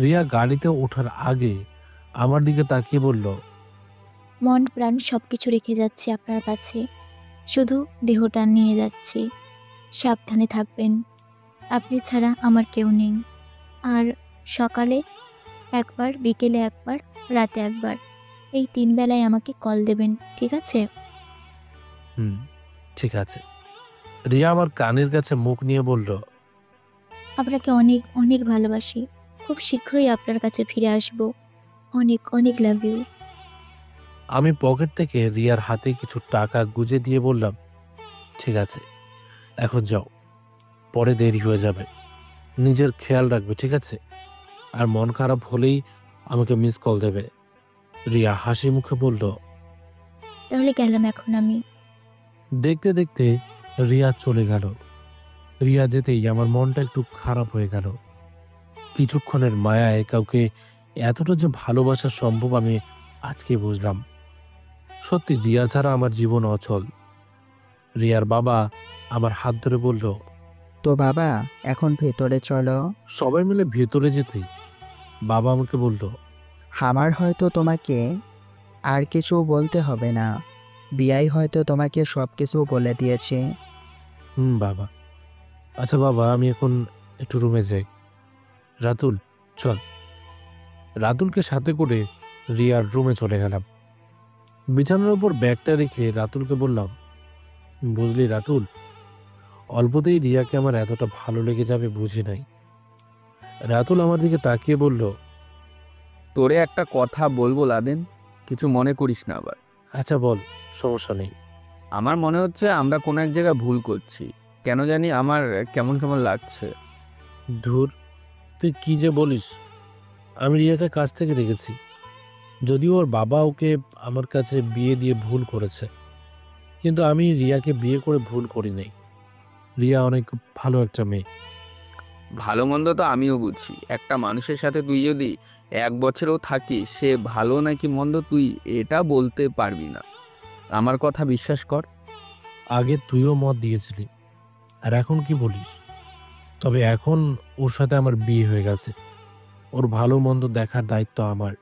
[SPEAKER 2] রিয়া গাড়িতে ওঠার আগে আমার দিকে তাকিয়ে বলল,
[SPEAKER 1] মন প্রাণ সবকিছু রেখে যাচ্ছি আপনার কাছে, শুধু দেহটা নিয়ে যাচ্ছি। সাবধানে থাকবেন, আপনি ছাড়া আমার কেউ নেই। আর সকালে একবার, বিকেলে একবার, রাতে একবার, এই 3 বেলায় আমাকে কল দেবেন, ঠিক আছে?
[SPEAKER 2] হুম, ঠিক আছে। রিয়া আমার কানের কাছে মুখ নিয়ে বলল,
[SPEAKER 1] আপনাকে অনেক অনেক ভালোবাসি। খুব শীঘ্রই আপনার কাছে ফিরে আসব। অনেক অনেক লাভ ইউ।
[SPEAKER 2] আমি পকেট থেকে রিয়ার হাতে কিছু টাকা গুজে দিয়ে বললাম, ঠিক আছে, এখন যাও, পরে দেরি হয়ে যাবে। নিজের খেয়াল রাখবে, ঠিক আছে? আর মন খারাপ হলেই আমাকে মিস কল দেবে। রিয়া হাসি মুখে বলল।
[SPEAKER 1] তাহলে গেলাম এখন আমি।
[SPEAKER 2] দেখতে দেখতে রিয়া চলে গেল। রিয়া যেতেই আমার মনটা একটু খারাপ হয়ে গেল। কিছুক্ষণের মায়ায় কাউকে এতটা যে ভালোবাসা সম্ভব আমি আজকে বুঝলাম। সত্যি রিয়া ছাড়া আমার জীবন অচল। রিয়ার বাবা আমার হাত ধরে বলল,
[SPEAKER 7] তো বাবা, এখন ভেতরে চলো।
[SPEAKER 2] সবাই মিলে ভেতরে যেতে বাবা আমাকে বলল,
[SPEAKER 7] আমার হয়তো তোমাকে আর কিছু বলতে হবে না। বিয়াই হয়তো তোমাকে সব কিছু বলে দিয়েছে।
[SPEAKER 2] বাবা। আচ্ছা বাবা, আমি এখন একটু রুমে যাই। রাতুল, চল। রাতুলকে সাথে করে রিয়ার রুমে চলে গেলাম। বিছানার উপর ব্যাগটা রেখে রাতুলকে বললাম, বুঝলি রাতুল, অল্পতেই রিয়াকে আমার এতটা ভালো লেগে যাবে বুঝি নাই। রাতুল আমার দিকে তাকিয়ে বলল,
[SPEAKER 6] তোরে একটা কথা বলবো লাদেন, কিছু মনে করিস না আবার।
[SPEAKER 2] আচ্ছা বল, সমস্যা নেই।
[SPEAKER 6] আমার মনে হচ্ছে আমরা কোনো এক জায়গায় ভুল করছি। কেন জানি আমার কেমন কেমন লাগছে।
[SPEAKER 2] ধুর, তুই কি যে বলিস। আমি রিয়াকে কাছ থেকে দেখেছি। যদিও ওর বাবা ওকে আমার কাছে বিয়ে দিয়ে ভুল করেছে, কিন্তু আমি রিয়াকে বিয়ে করে ভুল করি নাই। রিয়া অনেক ভালো একটা মেয়ে।
[SPEAKER 6] ভালো মন্দ তো আমিও বুঝি। একটা মানুষের সাথে তুই যদি 1 বছরও থাকিস, সে ভালো নাকি মন্দ তুই এটা বলতে পারবি না। আমার কথা বিশ্বাস কর।
[SPEAKER 2] আগে তুইও মত দিয়েছিলি, আর এখন কি বলিস? তবে এখন ওর সাথে আমার বিয়ে হয়ে গেছে। ওর ভালো মন্দ দেখার দায়িত্ব আমার।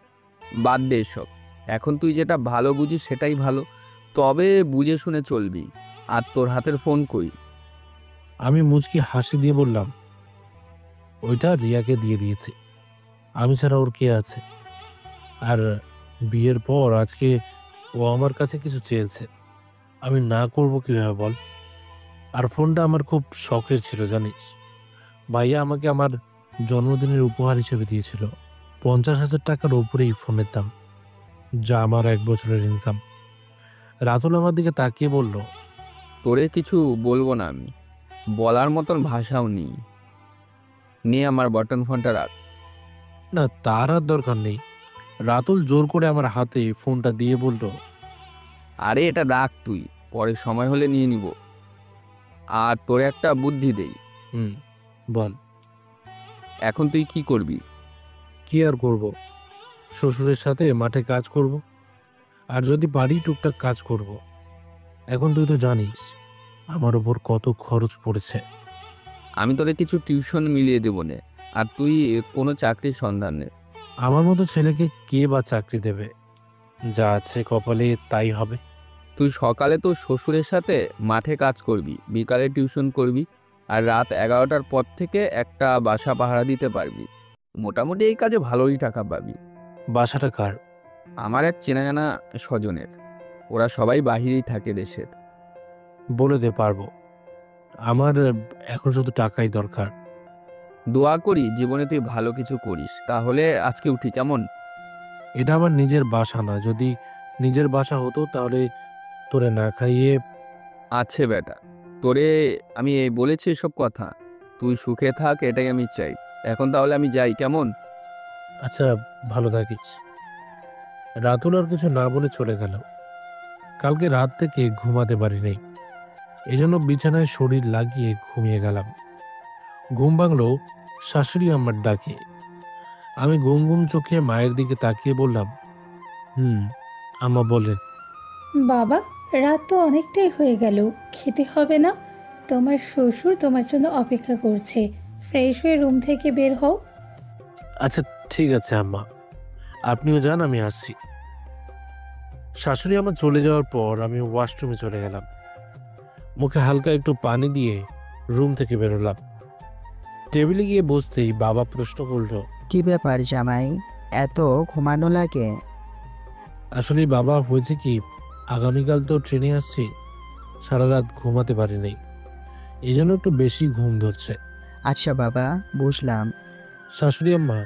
[SPEAKER 6] বাদ দে এসব। এখন তুই যেটা ভালো বুঝিস সেটাই ভালো, তবে বুঝে শুনে চলবি। আর তোর হাতের ফোন কই?
[SPEAKER 2] আমি মুচকি হাসি দিয়ে বললাম, ওইটা রিয়াকে দিয়ে দিয়েছি। আমি ছাড়া ওর কে আছে? আর বিয়ের পর আজকে ও আমার কাছে কিছু চেয়েছে, আমি না করব কিভাবে বল? আর ফোনটা আমার খুব শখের ছিল জানিস। ভাইয়া আমাকে আমার জন্মদিনের উপহার হিসেবে দিয়েছিল। 50,000 টাকার উপরে এই ফোনের দাম, যা আমার 1 বছরের ইনকাম। রাতুল আমার দিকে তাকিয়ে বলল,
[SPEAKER 6] তোরে কিছু বলবো না আমি, বলার মতন ভাষাও নেই। নিয়ে আমার বটন ফোনটা রাখ।
[SPEAKER 2] না তার আর দরকার নেই। রাতুল জোর করে আমার হাতে ফোনটা দিয়ে বলল,
[SPEAKER 6] আরে এটা রাখ তুই, পরে সময় হলে নিয়ে নিব। আর তোরে একটা বুদ্ধি দেই।
[SPEAKER 2] বল।
[SPEAKER 6] এখন তুই কি করবি?
[SPEAKER 2] কি আর করব? শ্বশুরের সাথে মাঠে কাজ করব, আর যদি পারি টুকটাক কাজ করব। এখন তুই তো জানিস আমার ওপর কত খরচ পড়েছে।
[SPEAKER 6] আমি তোরে কিছু টিউশন মিলিয়ে দেবো নে, আর তুই কোনো চাকরির সন্ধান নে।
[SPEAKER 2] আমার মতো ছেলেকে কে বা চাকরি দেবে? যা আছে কপালে তাই হবে।
[SPEAKER 6] তুই সকালে তোর শ্বশুরের সাথে মাঠে কাজ করবি, বিকালে টিউশন করবি। আর রাত 11টার পর থেকে একটা বাসা পাহারা দিতে পারবি। মোটামুটি এই কাজে ভালোই টাকা পাবি।
[SPEAKER 2] বাসাটা কার?
[SPEAKER 6] আমার এক চেনা জানা স্বজনের, ওরা সবাই বাহিরেই থাকে দেশের।
[SPEAKER 2] বলে দে, পারবো। আমার এখন শুধু টাকাই দরকার।
[SPEAKER 6] দোয়া করি জীবনে তুই ভালো কিছু করিস। তাহলে আজকে উঠি কেমন?
[SPEAKER 2] এটা আমার নিজের বাসা না। যদি নিজের বাসা হতো তাহলে তোরে না খাইয়ে।
[SPEAKER 6] আছে বেটা, তোরে আমি এই বলেছি এসব কথা। তুই সুখে থাক, এটাই আমি চাই। এখন তাহলে আমি যাই কেমন?
[SPEAKER 2] আচ্ছা, ভালো থাকিস। রাতুল আর কিছু না বলে চলে গেল। কালকে রাত থেকে ঘুমাতে পারি নাই, এজন্য বিছানায় শরীর লাগিয়ে ঘুমিয়ে গেলাম। ঘুম ভাঙলো শাশুড়ি আমার ডাকে। আমি ঘুম ঘুম চোখে মায়ের দিকে তাকিয়ে বললাম, আম্মা বলেন।
[SPEAKER 8] বাবা, রাত তো অনেকটাই হয়ে গেল, খেতে হবে না? তোমার শ্বশুর তোমার জন্য অপেক্ষা করছে। ফ্রেশ হয়ে রুম থেকে বের হও।
[SPEAKER 2] আচ্ছা ঠিক আছে আম্মা, আপনিও যান, আমি আসছি। শাশুড়ি আমার চলে যাওয়ার পর আমি ওয়াশরুমে চলে গেলাম। মুখে হালকা একটু পানি দিয়ে রুম থেকে বেরোলাম। টেবিলে গিয়ে বসতেই বাবা প্রশ্ন করলো,
[SPEAKER 7] কি ব্যাপার জামাই, এত ঘুমানো লাগে?
[SPEAKER 2] আসলে বাবা, হয়েছে কি, আগামীকাল তো ট্রেনে আসছি, সারা রাত ঘুমাতে পারি নাই, এই জন্য একটু বেশি ঘুম ধরছে।
[SPEAKER 7] আচ্ছা বাবা, বুঝলাম।
[SPEAKER 2] শাশুড়ি আম্মা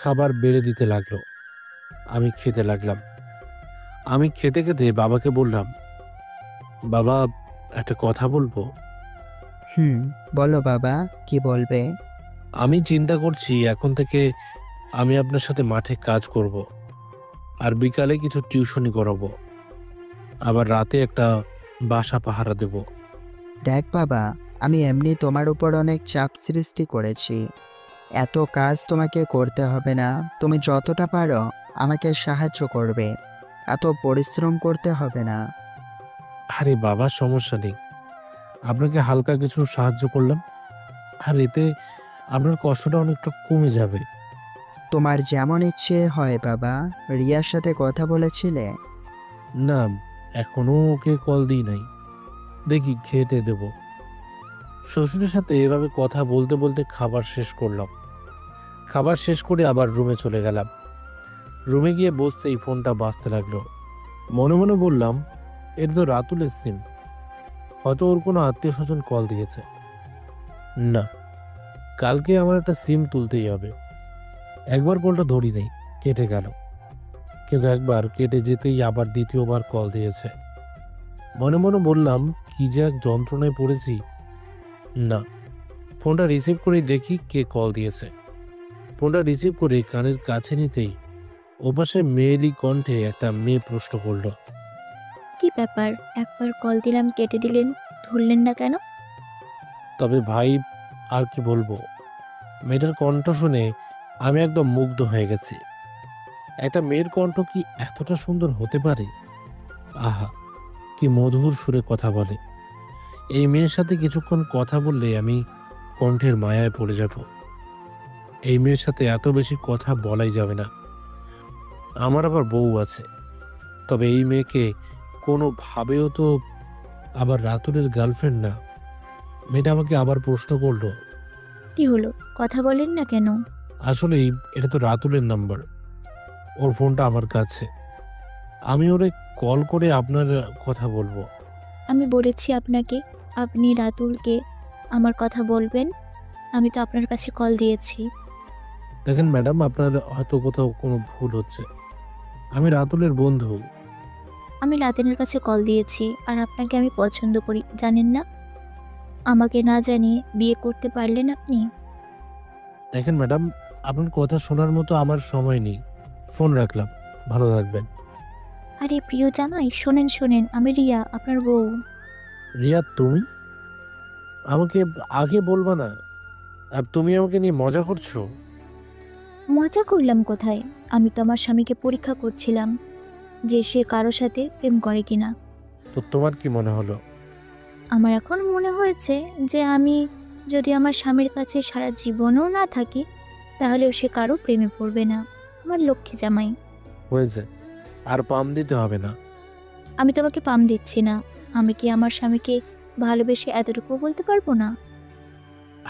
[SPEAKER 2] খাবার বেড়ে দিতে লাগলো। আমি খেতে লাগলাম। আমি খেতে খেতে বাবাকে বললাম, বাবা, একটা কথা বলবো?
[SPEAKER 7] বলো বাবা, কি বলবে?
[SPEAKER 2] আমি চিন্তা করছি এখন থেকে আমি আপনার সাথে মাঠে কাজ করব, আর বিকালে কিছু টিউশনি করাবো, আবার রাতে একটা বাসা পাহারা দেব।
[SPEAKER 7] দেখ বাবা, আমি এমনি তোমার উপর অনেক চাপ সৃষ্টি করেছি। এত কাজ তোমাকে করতে হবে না। তুমি যতটা পারো আমাকে সাহায্য করবে, এত পরিশ্রম করতে হবে না।
[SPEAKER 2] আরে বাবা, সমস্যা নেই, আপনাকে হালকা কিছু সাহায্য করলাম, আর এতে আপনার কষ্টটা অনেকটা কমে যাবে।
[SPEAKER 7] তোমার যেমন ইচ্ছে হয় বাবা। রিয়ার সাথে কথা বলেছিলে?
[SPEAKER 2] না, এখনো ওকে কল দিই নাই, দেখি খেতে দেব। শ্বশুরের সাথে এভাবে কথা বলতে বলতে খাবার শেষ করলাম। খাবার শেষ করে আবার রুমে চলে গেলাম। রুমে গিয়ে বসতেই ফোনটা বাজতে লাগলো। মনে মনে বললাম, এটা তো রাতুলের সিম, হয়তো ওর কোনো আত্মীয় স্বজন কল দিয়েছে। না, কালকে আমার একটা সিম তুলতেই হবে। একবার কলটা ধরি নেই, কেটে গেল, কিন্তু একবার কেটে যেতেই আবার দ্বিতীয়বার কল দিয়েছে। মনে মনে বললাম, কি যে এক যন্ত্রণায় পড়েছি। না, ফোনটা রিসিভ করে দেখি কে কল দিয়েছে। ফোনটা রিসিভ করে কানের কাছে নিতেই ওপাশে মেয়েলি কণ্ঠে একটা মেয়ে প্রশ্ন করলো,
[SPEAKER 1] কি ব্যাপার, একবার কল দিলাম কেটে দিলেন, ধরলেন না কেন?
[SPEAKER 2] তবে ভাই, আর কি বলবো, মেয়েটার কণ্ঠ শুনে আমি একদম মুগ্ধ হয়ে গেছি। একটা মেয়ের কণ্ঠ কি এতটা সুন্দর হতে পারে? আহা, কি মধুর সুরে কথা বলে। এই মেয়ের সাথে কিছুক্ষণ কথা বললে আমি কণ্ঠের মায়ায় পড়ে যাব। এই মেয়ের সাথে এত বেশি কথা বলাই যাবে না। আমার আবার বউ আছে, তবে এই মেয়েকে কোনোভাবেও তো আবার রাতুলের গার্লফ্রেন্ড না। মেয়েটা আমাকে আবার প্রশ্ন করলো,
[SPEAKER 1] কি হলো, কথা বলেন না কেন?
[SPEAKER 2] আসলে এটা তো রাতুলের নাম্বার, ওর ফোনটা আমার কাছে, আমি ওরে কল করে আপনার কথা বলবো।
[SPEAKER 1] আমি বলেছি আপনাকে, আপনি রাতুলকে আমার কথা বলবেন। আমি তো আপনার কাছে কল দিয়েছি।
[SPEAKER 2] দেখেন ম্যাডাম, আপনার হয়তো কোথাও কোনো ভুল হচ্ছে। আমি রাতুলের বন্ধু।
[SPEAKER 1] আমি লাদেনের কাছে কল দিয়েছি, আর আপনাকে আমি পছন্দ করি, জানেন না? আমাকে না জানিয়ে বিয়ে করতে পারলেন আপনি?
[SPEAKER 2] দেখেন ম্যাডাম, আপনার কথা শোনার মতো আমার সময় নেই, ফোন রাখলাম, ভালো থাকবেন।
[SPEAKER 1] আরে প্রিয় জামাই, শোনেন শোনেন, আমি রিয়া, আপনার বউ।
[SPEAKER 2] রিয়া, তুমি আমাকে আগে বলবা না? আর তুমি আমাকে নিয়ে মজা করছো?
[SPEAKER 1] মজা করলাম কোথায়? আমি তো আমার স্বামীকে পরীক্ষা করছিলাম যে সে কারো সাথে প্রেম করে কিনা।
[SPEAKER 2] তো তোমার কি মনে হলো?
[SPEAKER 1] আমার এখন মনে হয়েছে যে আমি যদি আমার স্বামীর কাছে সারা জীবনও না থাকি, তাহলেও সে কারো প্রেমে পড়বে না। আমার লক্ষ্মী জামাই।
[SPEAKER 2] হয়েছে, আর পাম দিতে হবে না।
[SPEAKER 1] আমি তোমাকে পাম দিচ্ছি না। আমি কি আমার স্বামীকে ভালোবেসে এতটুকু বলতে পারবো না?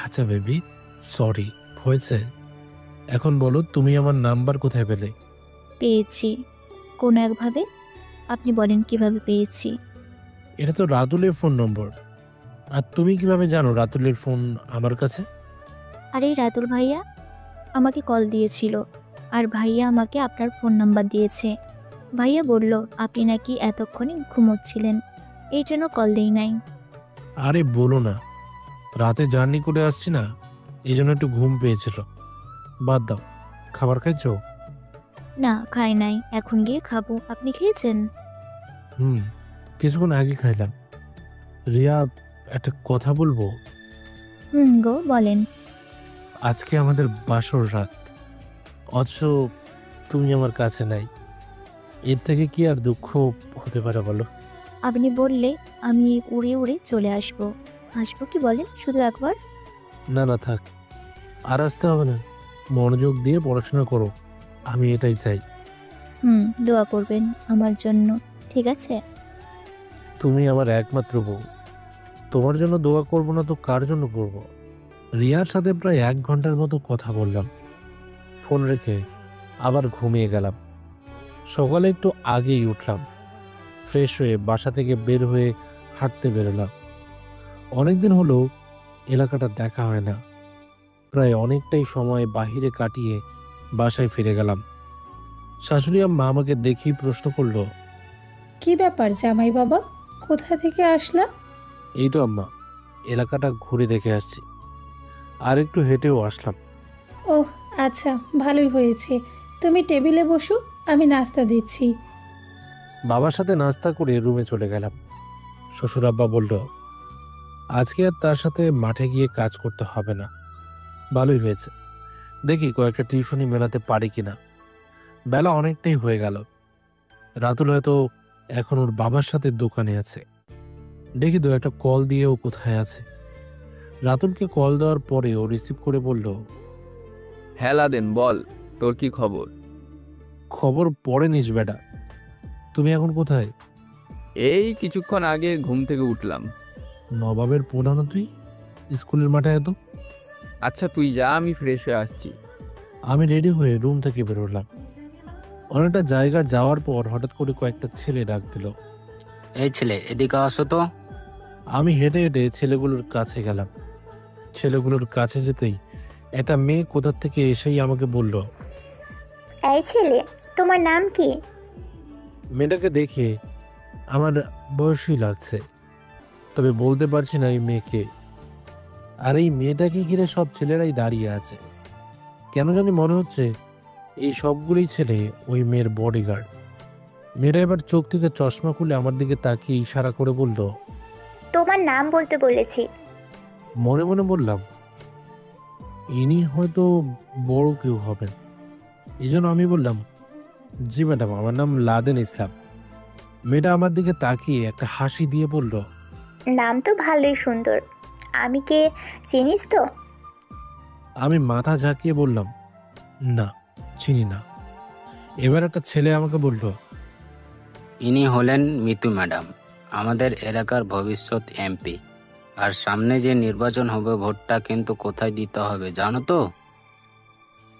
[SPEAKER 2] আচ্ছা বেবি, সরি, হয়েছে। এখন বলো, তুমি আমার নাম্বার কোথায় পেলে?
[SPEAKER 1] পেয়েছি কোনো একভাবে। আপনি বলেন কিভাবে পেয়েছি?
[SPEAKER 2] এটা তো রাতুলের ফোন নম্বর। আর তুমি কিভাবে জানো রাতুলের ফোন আমার কাছে?
[SPEAKER 1] আরে রাতুল ভাইয়া আমাকে কল দিয়েছিল, আর ভাইয়া আমাকে আপনার ফোন নাম্বার দিয়েছে। ভাইয়া বলল আপনি নাকি এতক্ষণে ঘুমোচ্ছিলেন, এই জন্য কল দেই নাই।
[SPEAKER 2] আরে বলো না, রাতে জার্নি করে আসছি না, এই জন্য একটু ঘুম পেয়েছিল। বাদ দাও। খাবার খাইছো?
[SPEAKER 1] না খাই নাই, এখন গিয়ে খাবো। আপনি খেয়েছেন?
[SPEAKER 2] কিছুক্ষণ আগে খাইলাম। রিয়া, একটা কথা বলবো?
[SPEAKER 1] গো বলেন।
[SPEAKER 2] আজকে আমাদের বাসর রাত, অথচ তুমি আমার কাছে নাই। এর থেকে কি আর দুঃখ হতে পারে বলো?
[SPEAKER 1] আপনি বললে আমি উড়ে উড়ে চলে আসবো। আসবো কি বলেন শুধু একবার?
[SPEAKER 2] না না, থাক, আর আসতে হবে না। মনোযোগ দিয়ে পড়াশোনা করো, আমি এটাই চাই।
[SPEAKER 1] দোয়া করবেন আমার জন্য, ঠিক আছে?
[SPEAKER 2] তুমি আমার একমাত্র বউ, তোমার জন্য দোয়া করব না তো কার জন্য করব? রিয়ার সাথে প্রায় 1 ঘন্টার মতো কথা বললাম। ফোন রেখে আবার ঘুমিয়ে গেলাম। সকালে একটু আগেই উঠলাম, ফ্রেশ হয়ে বাসা থেকে বের হয়ে হাঁটতে বেরোলাম। অনেকদিন হলো এলাকাটা দেখা হয় না। প্রায় অনেকটাই সময় বাহিরে কাটিয়ে বাসায় ফিরে গেলাম। শাশুড়ি আম্মা আমাকে দেখেই প্রশ্ন করলো,
[SPEAKER 8] কি ব্যাপার জামাই বাবা, কোথা থেকে আসলা?
[SPEAKER 2] এই তো আম্মা, এলাকাটা ঘুরে দেখে আসছি, আর একটু হেঁটেও আসলাম।
[SPEAKER 8] ওহ আচ্ছা, ভালোই হয়েছে। তুমি টেবিলে বসো, আমি নাস্তা দিচ্ছি।
[SPEAKER 2] বাবার সাথে নাস্তা করে রুমে চলে গেলাম। শ্বশুর আব্বা বলল, আজকে আর তার সাথে মাঠে গিয়ে কাজ করতে হবে না। ভালোই হয়েছে, দেখি কয়েকটা টিউশনি মেলাতে পারি কিনা। বেলা অনেকটাই হয়ে গেল। রাতুল হয়তো এখন ওর বাবার সাথে দোকানে আছে। দেখি তো একটা কল দিয়ে ও কোথায় আছে। রাতুলকে কল দেওয়ার পরে ও রিসিভ করে বলল,
[SPEAKER 6] হ্যাঁ লাদেন, বল, তোর কি খবর?
[SPEAKER 2] খবর পরে নিস বেটা, তুমি এখন কোথায়?
[SPEAKER 6] এই কিছুক্ষণ আগে ঘুম থেকে উঠলাম।
[SPEAKER 2] নবাবের পোড়ানো তুই, স্কুলের মাঠে এত।
[SPEAKER 6] আচ্ছা তুই যা, আমি ফ্রেশ হয়ে আসছি।
[SPEAKER 2] আমি রেডি হয়ে রুম থেকে বেরোলাম। অনেকটা জায়গা যাওয়ার পর হঠাৎ করে কয়েকটা ছেলে ডাক দিল।
[SPEAKER 4] এই ছেলে, এদিকে আসো তো।
[SPEAKER 2] আমি হেঁটে হেঁটে ছেলেগুলোর কাছে গেলাম। ছেলেগুলোর কাছে যেতেই একটা মেয়ে কোথা থেকে এসেই আমাকে বলল,
[SPEAKER 1] এই ছেলে, তোমার নাম কি?
[SPEAKER 2] মেয়েটাকে দেখে আমার বয়সই লাগছে, তবে বলতে পারছি না এই মেয়েকে। আর এই মেয়েটাকে ঘিরে সব ছেলেরাই দাঁড়িয়ে আছে। কেন জানি মনে হচ্ছে এই সবগুলোই ছেলে ওই মেয়ের বডিগার্ড। মেয়েটা এবার চোখ থেকে চশমা খুলে আমার দিকে তাকিয়ে ইশারা করে বলল,
[SPEAKER 1] তোমার নাম বলতে বলেছি।
[SPEAKER 2] মনে মনে বললাম, ইনি হয়তো বড় কেউ হবেন। এই জন্য আমি বললাম, জি ম্যাডাম, আমার নাম লাদেন ইসলাম। মেয়েটা আমার দিকে তাকিয়ে একটা হাসি দিয়ে বলল,
[SPEAKER 1] নাম তো ভালোই সুন্দর। আমি কে চিনিস তো?
[SPEAKER 2] আমি মাথা ঝাঁকিয়ে বললাম, না, চিনি না। এবার একটা ছেলে আমাকে বলল,
[SPEAKER 9] ইনি হলেন মিতু ম্যাডাম, আমাদের এলাকার ভবিষ্যৎ এমপি। আর সামনে যে নির্বাচন হবে, ভোটটা কিন্তু কোথায় দিতে হবে জানো তো?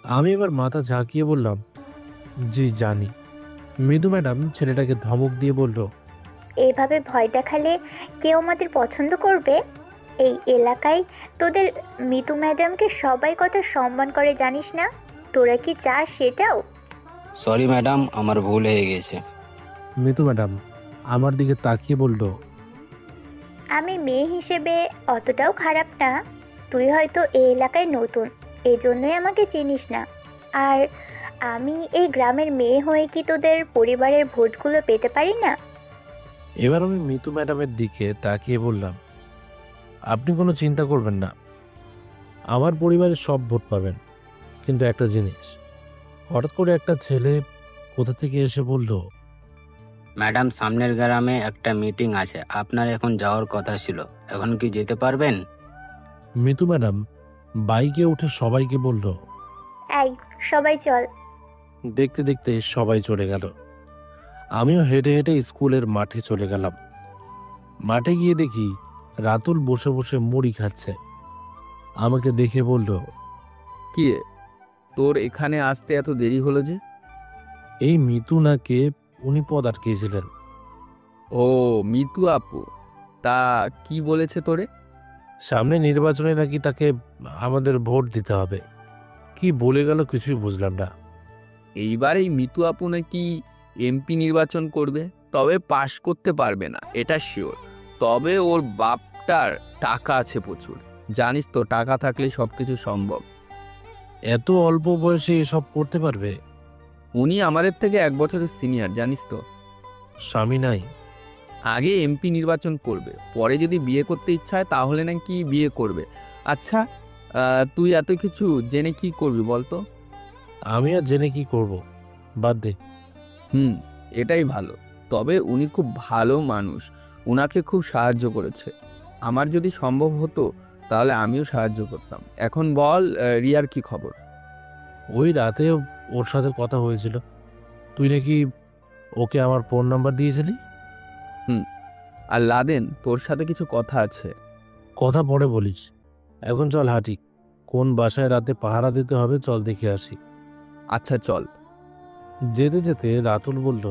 [SPEAKER 2] আমি এবার মাথা ঝাঁকিয়ে বললাম, জি জানি। মৃদু ম্যাডাম ছেলেটাকে ধমক দিয়ে বলল,
[SPEAKER 1] এইভাবে ভয় দেখালে কেউ আমাদের পছন্দ করবে? এই এলাকায় তোদের মিতু ম্যাডামকে সবাই কত সম্মান করে জানিস না? তোরা কি চাস সেটাও?
[SPEAKER 9] সরি ম্যাডাম, আমার ভুল হয়ে গেছে।
[SPEAKER 2] মৃদু ম্যাডাম আমার দিকে তাকিয়ে বলল,
[SPEAKER 1] আমি মেয়ে হিসেবে অতটাও খারাপ না। তুই হয়তো এই এলাকায় নতুন, এই জন্যই আমাকে চিনিস না। আর আমি এই গ্রামের মেয়ে হয়ে কি তোদের পরিবারের ভোটগুলো পেতে পারি না?
[SPEAKER 2] এবার আমি মিতু ম্যাডামের দিকে তাকিয়ে বললাম, আপনি কোনো চিন্তা করবেন না, আমার পরিবারের সব ভোট পাবেন। কিন্তু একটা জিনিস, হঠাৎ করে একটা ছেলে কোথা থেকে এসে বলল,
[SPEAKER 9] ম্যাডাম, সামনের গ্রামে একটা মিটিং আছে, আপনার এখন যাওয়ার কথা ছিল, এখন কি যেতে পারবেন?
[SPEAKER 2] মিতু ম্যাডাম বাইকে উঠে সবাইকে বলল।
[SPEAKER 1] এই সবাই চল।
[SPEAKER 2] দেখতে দেখতে সবাই চলে গেল। আমিও হেঁটে হেঁটে স্কুলের মাঠে চলে গেলাম। মাঠে গিয়ে দেখি রাতুল বসে বসে মুড়ি খাচ্ছে। আমাকে দেখে বলল,
[SPEAKER 6] কি রে, তোর এখানে আসতে এত দেরি হলো যে?
[SPEAKER 2] এই মিতু নাকে উনি পদ আটকেছিলেন।
[SPEAKER 6] ও, মিতু আপু, তা কি বলেছে তোরে?
[SPEAKER 2] সামনে নির্বাচনে নাকি তাকে আমাদের ভোট দিতে হবে। কি বলে গেল কিছুই বুঝলাম না।
[SPEAKER 6] এইবার এই মিতু আপু নাকি এমপি নির্বাচন করবে, তবে পাশ করতে পারবে না এটা শিওর। তবে ওর বাপটার টাকা আছে প্রচুর, জানিস তো, টাকা থাকলে সবকিছু সম্ভব।
[SPEAKER 2] এত অল্প বয়সে এসব করতে পারবে?
[SPEAKER 6] উনি আমাদের থেকে 1 বছরের সিনিয়র, জানিস তো।
[SPEAKER 2] স্বামী নাই?
[SPEAKER 6] আগে এমপি নির্বাচন করবে, পরে যদি বিয়ে করতে ইচ্ছা হয় তাহলে নাকি বিয়ে করবে। আচ্ছা, তুই এত কিছু জেনে কি করবি বলতো?
[SPEAKER 2] আমি আর জেনে কি করব, বাদ দে।
[SPEAKER 6] এটাই ভালো। তবে উনি খুব ভালো মানুষ, উনাকে খুব সাহায্য করেছে। আমার যদি সম্ভব হতো তাহলে আমিও সাহায্য করতাম। এখন বল, রিয়ার কি খবর?
[SPEAKER 2] ওই রাতে ওর সাথে কথা হয়েছিল। তুই নাকি ওকে আমার ফোন নাম্বার দিয়েছিলি?
[SPEAKER 6] আর লাদেন, তোর সাথে কিছু কথা আছে।
[SPEAKER 2] কথা পরে বলিস, এখন চল হাঁটি। কোন বাসায় রাতে পাহারা দিতে হবে চল দেখে আসি।
[SPEAKER 6] আচ্ছা চল।
[SPEAKER 2] যেতে যেতে রাতুল বলল,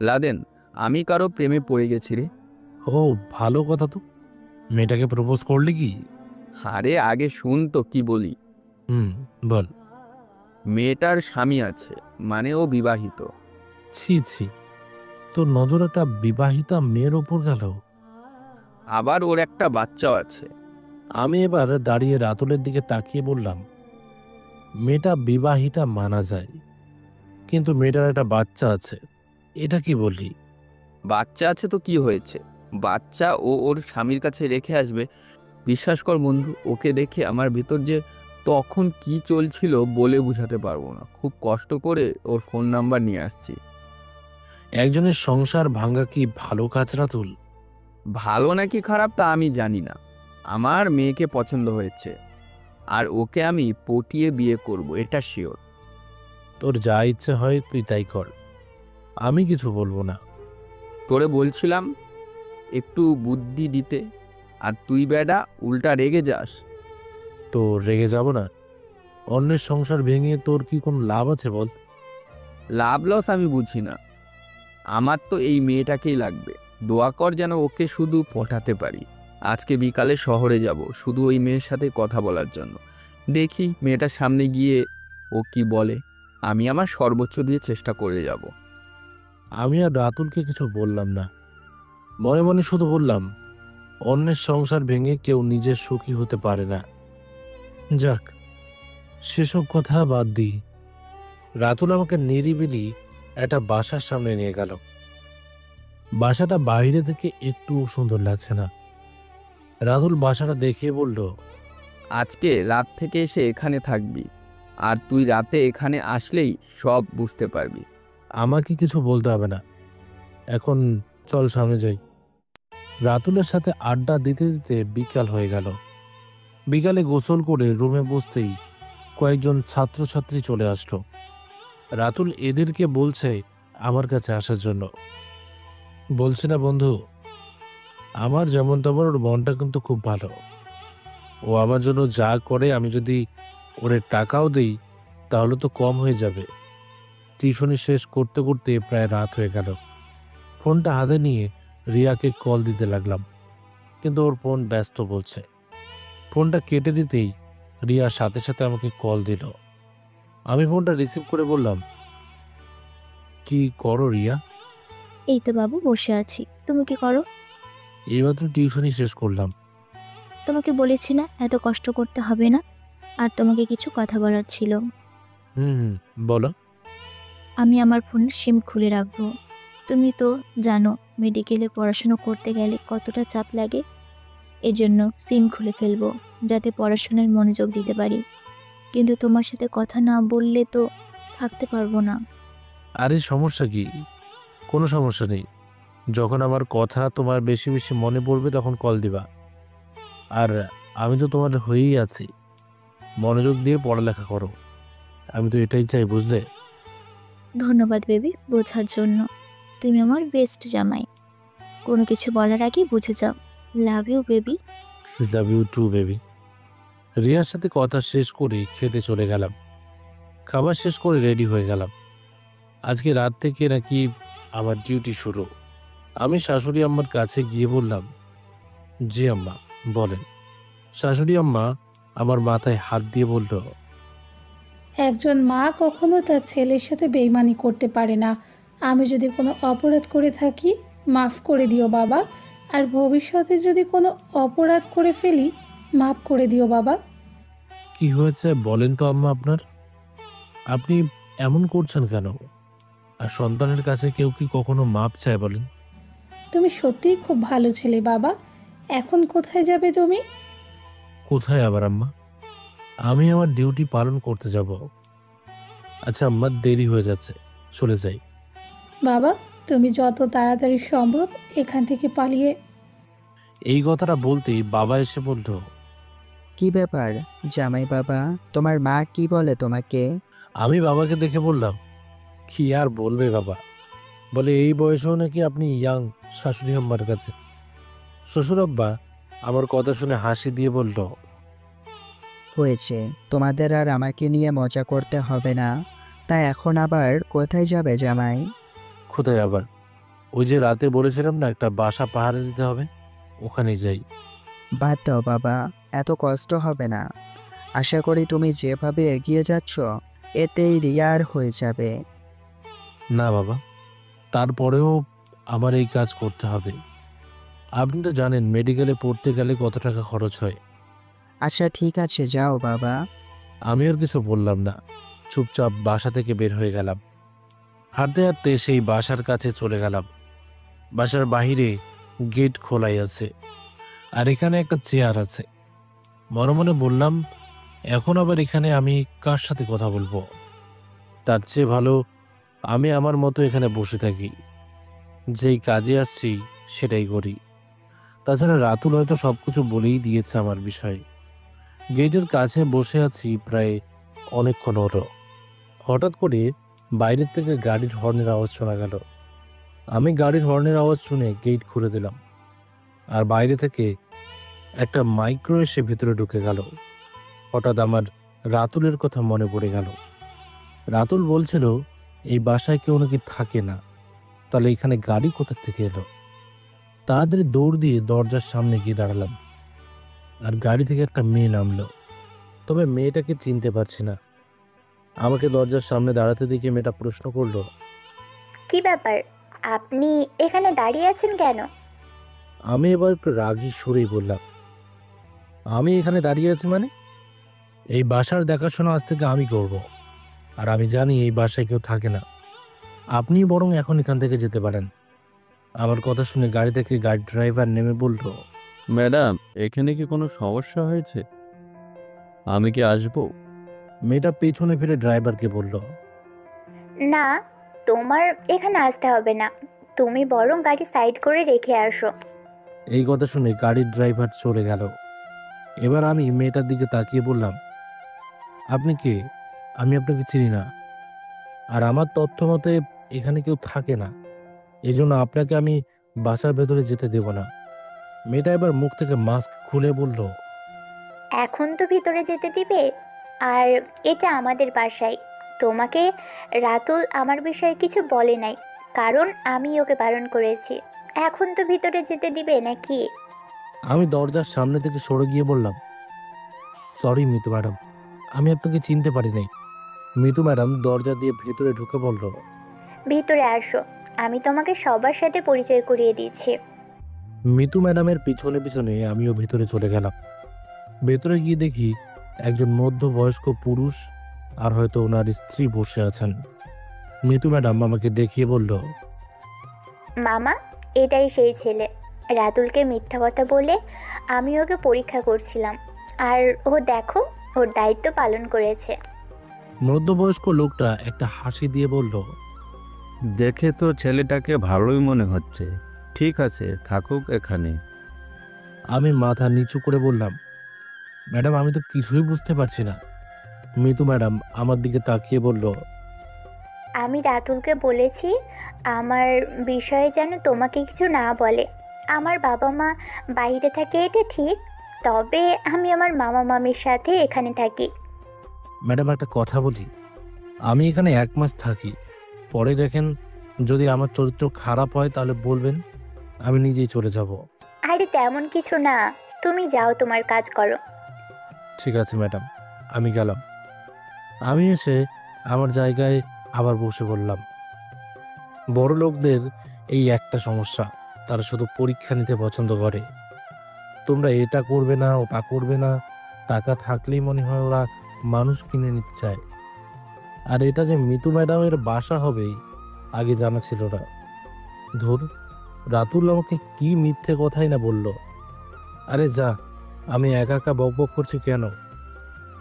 [SPEAKER 6] লাদেন, আমি কারো প্রেমে পড়ে গেছি রে।
[SPEAKER 2] ও ভালো কথা তো। মেয়েটাকে প্রপোজ করলি কি?
[SPEAKER 6] আরে আগে শুন তো কি বলি।
[SPEAKER 2] বল।
[SPEAKER 6] মেয়েটার স্বামী আছে, মানে ও বিবাহিত।
[SPEAKER 2] ছি ছি, তোর নজর একটা বিবাহিতা মেয়ের ওপর গেল।
[SPEAKER 6] আবার ওর একটা বাচ্চাও আছে।
[SPEAKER 2] আমি এবার দাঁড়িয়ে রাতুলের দিকে তাকিয়ে বললাম, মেয়েটা বিবাহিতা মানা যায়, কিন্তু মেয়েটার একটা বাচ্চা আছে, এটা কি বললি?
[SPEAKER 6] বাচ্চা আছে তো কি হয়েছে, বাচ্চা ও ওর স্বামীর কাছে রেখে আসবে। বিশ্বাস কর বন্ধু, ওকে দেখে আমার ভিতর যে তখন কি চলছিল বলে বোঝাতে পারবো না। খুব কষ্ট করে ওর ফোন নাম্বার নিয়ে আসছি।
[SPEAKER 2] একজনের সংসার ভাঙা কি ভালো কাজ রাতুল?
[SPEAKER 6] ভালো নাকি খারাপ তা আমি জানি না, আমার মেয়েকে পছন্দ হয়েছে, আর ওকে আমি পটিয়ে বিয়ে করব, এটা শিওর।
[SPEAKER 2] তোর যা ইচ্ছে হয় তুই তাই কর, আমি কিছু বলবো না।
[SPEAKER 6] তোরে বলছিলাম একটু বুদ্ধি দিতে, আর তুই বেডা উল্টা রেগে যাস।
[SPEAKER 2] তো রেগে যাব না? অন্যের সংসার ভেঙে তোর কি কোনো লাভ আছে বল?
[SPEAKER 6] লাভ লস আমি বুঝি না, আমার তো এই মেয়েটাকেই লাগবে। দোয়া কর যেন ওকে শুধু পটাতে পারি। আজকে বিকালে শহরে যাব শুধু ওই মেয়ের সাথে কথা বলার জন্য। দেখি মেয়েটার সামনে গিয়ে ও কি বলে। আমি আমার সর্বোচ্চ দিয়ে চেষ্টা করে যাব।
[SPEAKER 2] আমি আর রাতুলকে কিছু বললাম না, মনে মনে শুধু বললাম, অন্যের সংসার ভেঙে কেউ নিজের সুখী হতে পারে না। যাক, সেসব কথা বাদ দিই। রাতুল আমাকে নিরিবিলি একটা বাসার সামনে নিয়ে গেল। বাসাটা বাইরে থেকে একটু সুন্দর লাগছে না। রাতুল বাসাটা দেখে বলল,
[SPEAKER 6] আজকে রাত থেকে এসে এখানে থাকবি, আর তুই রাতে এখানে আসলেই সব বুঝতে পারবি।
[SPEAKER 2] আমাকে কিছু বলতে হবে না, এখন চল সামনে যাই। রাতুলের সাথে আড্ডা দিতে দিতে বিকাল হয়ে গেল। বিকালে গোসল করে রুমে বসতেই কয়েকজন ছাত্রছাত্রী চলে আসলো। রাতুল এদেরকে বলছে আমার কাছে আসার জন্য। বলছে না বন্ধু, আমার যেমন তেমন ওর মনটা কিন্তু খুব ভালো। ও আমার জন্য যা করে আমি যদি ওরে টাকাও দিই তাহলে তো কম হয়ে যাবে। টিউশনি শেষ করতে করতে প্রায় রাত হয়ে গেল। ফোনটা হাতে নিয়ে রিয়াকে কল দিতে লাগলাম, কিন্তু ওর ফোন ব্যস্ত বলছে। ফোনটা কেটে দিতেই রিয়া সাথে সাথে আমাকে কল দিল। আমি ফোনটা রিসিভ করে বললাম, কি করো রিয়া?
[SPEAKER 1] এই তো বাবু বসে আছি, তুমি কি করো?
[SPEAKER 2] এইমাত্র টিউশনি শেষ করলাম।
[SPEAKER 1] তোমাকে বলেছি না এত কষ্ট করতে হবে না। আর তোমাকে কিছু কথা বলার ছিল।
[SPEAKER 2] বলো।
[SPEAKER 1] আমি আমার ফোনের সিম খুলে রাখবো। তুমি তো জানো মেডিকেলে পড়াশোনা করতে গেলে কতটা চাপ লাগে। এজন্য সিম খুলে ফেলবো যাতে পড়াশোনায় মনোযোগ দিতে পারি। কিন্তু তোমার সাথে কথা না বললে তো থাকতে পারবো না।
[SPEAKER 2] আরে সমস্যা কি? কোনো সমস্যা নেই। যখন আমার কথা তোমার বেশি বেশি মনে পড়বে তখন কল দিবা। আর আমি তো তোমার হয়েই আছি, মনোযোগ দিয়ে পড়ালেখা করো। আমি তো এটাই চাই, বুঝলে?
[SPEAKER 1] ধন্যবাদ বেবি বোঝার জন্য। তুমি আমার বেস্ট জামাই। কোনো কিছু বলার আগে বুঝে যাও। Love you baby.
[SPEAKER 2] Love you too baby. রিয়ার সাথে কথা শেষ করে খেতে চলে গেলাম। খাবার শেষ করে রেডি হয়ে গেলাম। আজকে রাত থেকে নাকি আমার ডিউটি শুরু। আমি শাশুড়ি আম্মার কাছে গিয়ে বললাম, জি আম্মা বলেন। শাশুড়ি আম্মা আমার মাথায় হাত দিয়ে বলল,
[SPEAKER 8] একজন মা কখনো তার ছেলের সাথে বেইমানি করতে পারে না। আমি যদি কোনো অপরাধ করে থাকি মাফ করে দিও বাবা, আর ভবিষ্যতে যদি কোনো অপরাধ করে ফেলি মাফ করে দিও বাবা।
[SPEAKER 2] কি হয়েছে বলেন তো আম্মা আপনার? আপনি এমন করছেন কেন? আর সন্তানের কাছে কেউ কি কখনো মাপ চায় বলেন?
[SPEAKER 8] তুমি সত্যিই খুব ভালো ছেলে বাবা। এখন কোথায় যাবে তুমি?
[SPEAKER 2] কোথায় আবার আম্মা? আমি আমার ডিউটি পালন করতে যাব। আচ্ছা আম্মা, দেরি হয়ে যাচ্ছে, চলে যাই।
[SPEAKER 8] বাবা তুমি যত তাড়াতাড়ি সম্ভব এখান থেকে পালিয়ে।
[SPEAKER 2] এই কথাটা বলতেই বাবা এসে বলল,
[SPEAKER 7] কি ব্যাপার জামাই বাবা, তোমার মা কি বলে তোমাকে?
[SPEAKER 2] আমি বাবাকে দেখে বললাম, কি আর বলবে বাবা, বলে এই বয়সেও নাকি আপনি ইয়াং শাশুড়ি আম্মার কাছে। শ্বশুর আব্বা আমার কথা শুনে হাসি দিয়ে বলল,
[SPEAKER 7] হয়েছে, তোমাদের আর আমাকে নিয়ে মজা করতে হবে না। তাই এখন আবার কোথায় যাবে জামাই?
[SPEAKER 2] কোথায় আবার? ওই যে রাতে বলেছিলাম না একটা বাসা পাহারা দিতে হবে, ওখানে যাই।
[SPEAKER 7] বাদ দাও বাবা, এত কষ্ট হবে না। আশা করি তুমি যেভাবে এগিয়ে যাচ্ছ এতেই রিয়ার হয়ে যাবে।
[SPEAKER 2] না বাবা, তারপরেও আমার এই কাজ করতে হবে। আপনি তো জানেন মেডিকেলে পড়তে গেলে কত টাকা খরচ হয়।
[SPEAKER 7] আচ্ছা ঠিক আছে, যাও বাবা।
[SPEAKER 2] আমি আর কিছু বললাম না, চুপচাপ বাসা থেকে বের হয়ে গেলাম। হাঁটতে হাঁটতে সেই বাসার কাছে চলে গেলাম। বাসার বাহিরে গেট খোলাই আছে, আর এখানে একটা চেয়ার আছে। মনে মনে বললাম, এখন আবার এখানে আমি কার সাথে কথা বলবো? তার চেয়ে ভালো আমি আমার মতো এখানে বসে থাকি, যেই কাজে আসছি সেটাই করি। তাছাড়া রাতুল হয়তো সবকিছু বলেই দিয়েছে আমার বিষয়ে। গেটের কাছে বসে আছি প্রায় অনেকক্ষণ হলো। হঠাৎ করে বাইরের থেকে গাড়ির হর্নের আওয়াজ শোনা গেল। আমি গাড়ির হর্নের আওয়াজ শুনে গেট খুলে দিলাম, আর বাইরে থেকে একটা মাইক্রো এসে ভিতরে ঢুকে গেল। হঠাৎ আমার রাতুলের কথা মনে পড়ে গেল। রাতুল বলছিল এই বাসায় কেউ নাকি থাকে না, তাহলে এখানে গাড়ি কোথা থেকে এলো? তাড়াতাড়ি দৌড় দিয়ে দরজার সামনে গিয়ে দাঁড়ালাম, আর গাড়ি থেকে একটা মেয়ে নামলো। তবে মেয়েটাকে চিনতে পারছি না। আমাকে দরজার সামনে দাঁড়াতে দেখে মেয়েটা প্রশ্ন করলো,
[SPEAKER 1] কি ব্যাপার, আপনি এখানে দাঁড়িয়ে আছেন কেন?
[SPEAKER 2] আমি এবার একটু রাগী সুরেই বললাম, আমি এখানে দাঁড়িয়ে আছি মানে? এই বাসার দেখাশোনা আজ থেকে আমি করব, আর আমি জানি এই বাসায় কেউ থাকে না। আপনি বরং এখন এখান থেকে যেতে পারেন। আমার কথা শুনে গাড়ি থেকে গাড়ি ড্রাইভার নেমে বলল,
[SPEAKER 10] ম্যাডাম, এখানে কি কোনো সমস্যা হয়েছে? আমি কি আসবো?
[SPEAKER 2] মেয়েটা পেছনে ফিরে ড্রাইভারকে বলল,
[SPEAKER 1] না, তোমার এখানে আসতে হবে না, তুমি বরং গাড়ি সাইড করে রেখে আসো।
[SPEAKER 2] এই কথা শুনে গাড়ির ড্রাইভার চলে গেল। এবার আমি মেয়েটার দিকে তাকিয়ে বললাম, আপনি কে? আমি আপনাকে চিনি না, আর আমার তথ্য মতে এখানে কেউ থাকে না, এই জন্য আপনাকে আমি বাসার ভেতরে যেতে দেব না। মেয়েটা এবার মুখ থেকে মাস্ক খুলে বলল,
[SPEAKER 1] এখন তো ভিতরে যেতে দিবে, আর এটা আমাদের বাসায়। তোমাকে রাতুল আমার বিষয়ে কিছু বলে নাই, কারণ আমি ওকে বারণ করেছি। এখন তো ভিতরে যেতে দিবে নাকি?
[SPEAKER 2] আমি দরজার সামনে থেকে সরে গিয়ে বললাম, সরি মিতু ম্যাডাম, আমি আপনাকে চিনতে পারি নাই। মিতু ম্যাডাম দরজা দিয়ে ভেতরে ঢুকে বলল,
[SPEAKER 1] ভিতরে আসো, আমি তোমাকে সবার সাথে পরিচয় করিয়ে দিচ্ছি।
[SPEAKER 2] মিতু ম্যাডামের পিছনে পিছনে আমিও ভেতরে চলে গেলাম। ভেতরে গিয়ে দেখি একজন মধ্যবয়স্ক পুরুষ আর হয়তো ওনার স্ত্রী বসে আছেন। মিতু ম্যাডাম আমাকে দেখিয়ে বলল,
[SPEAKER 1] মামা, এটাই সেই ছেলে। রাতুলকে মিথ্যা কথা বলে আমি ওকে পরীক্ষা করছিলাম, আর ও দেখো ওর দায়িত্ব পালন করেছে।
[SPEAKER 2] মধ্যবয়স্ক লোকটা একটা হাসি দিয়ে বলল,
[SPEAKER 10] দেখে তো ছেলেটাকে ভালোই মনে হচ্ছে। ঠিক আছে, থাকুক এখানে।
[SPEAKER 2] আমি মাথা নিচু করে বললাম, ম্যাডাম আমি তো কিছুই বুঝতে পারছি না। মিতু ম্যাডাম আমার দিকে তাকিয়ে বলল,
[SPEAKER 1] আমি রাতুলকে বলেছি আমার বিষয়ে যেন তোমাকে কিছু না বলে। আমার বাবা মা বাইরে থাকে এটা ঠিক,
[SPEAKER 11] তবে আমি আমার মামা মামির সাথে এখানে থাকি।
[SPEAKER 2] ম্যাডাম একটা কথা বলি, আমি এখানে 1 মাস থাকি, পরে দেখেন যদি আমার চরিত্র খারাপ হয় তাহলে বলবেন, আমি নিজেই চলে যাব।
[SPEAKER 11] আরে তেমন কিছু না, তুমি যাও, তোমার কাজ করো।
[SPEAKER 2] ঠিক আছে ম্যাডাম, আমি গেলাম। আমি এসে আমার জায়গায় আবার বসে পড়লাম। বড় লোকদের এই একটা সমস্যা, তারা শুধু পরীক্ষা নিতে পছন্দ করে। তোমরা এটা করবে না, ওটা করবে না, টাকা থাকলেই মনে হয় ওরা মানুষ কিনে নিতে চায়। আর এটা যে মিতু ম্যাডামের বাসা হবে আগে জানা ছিল না। ধুর, রাতুল আমাকে কি মিথ্যে কথাই না বলল। আরে যা, আমি একা একা বক বক করছি কেন?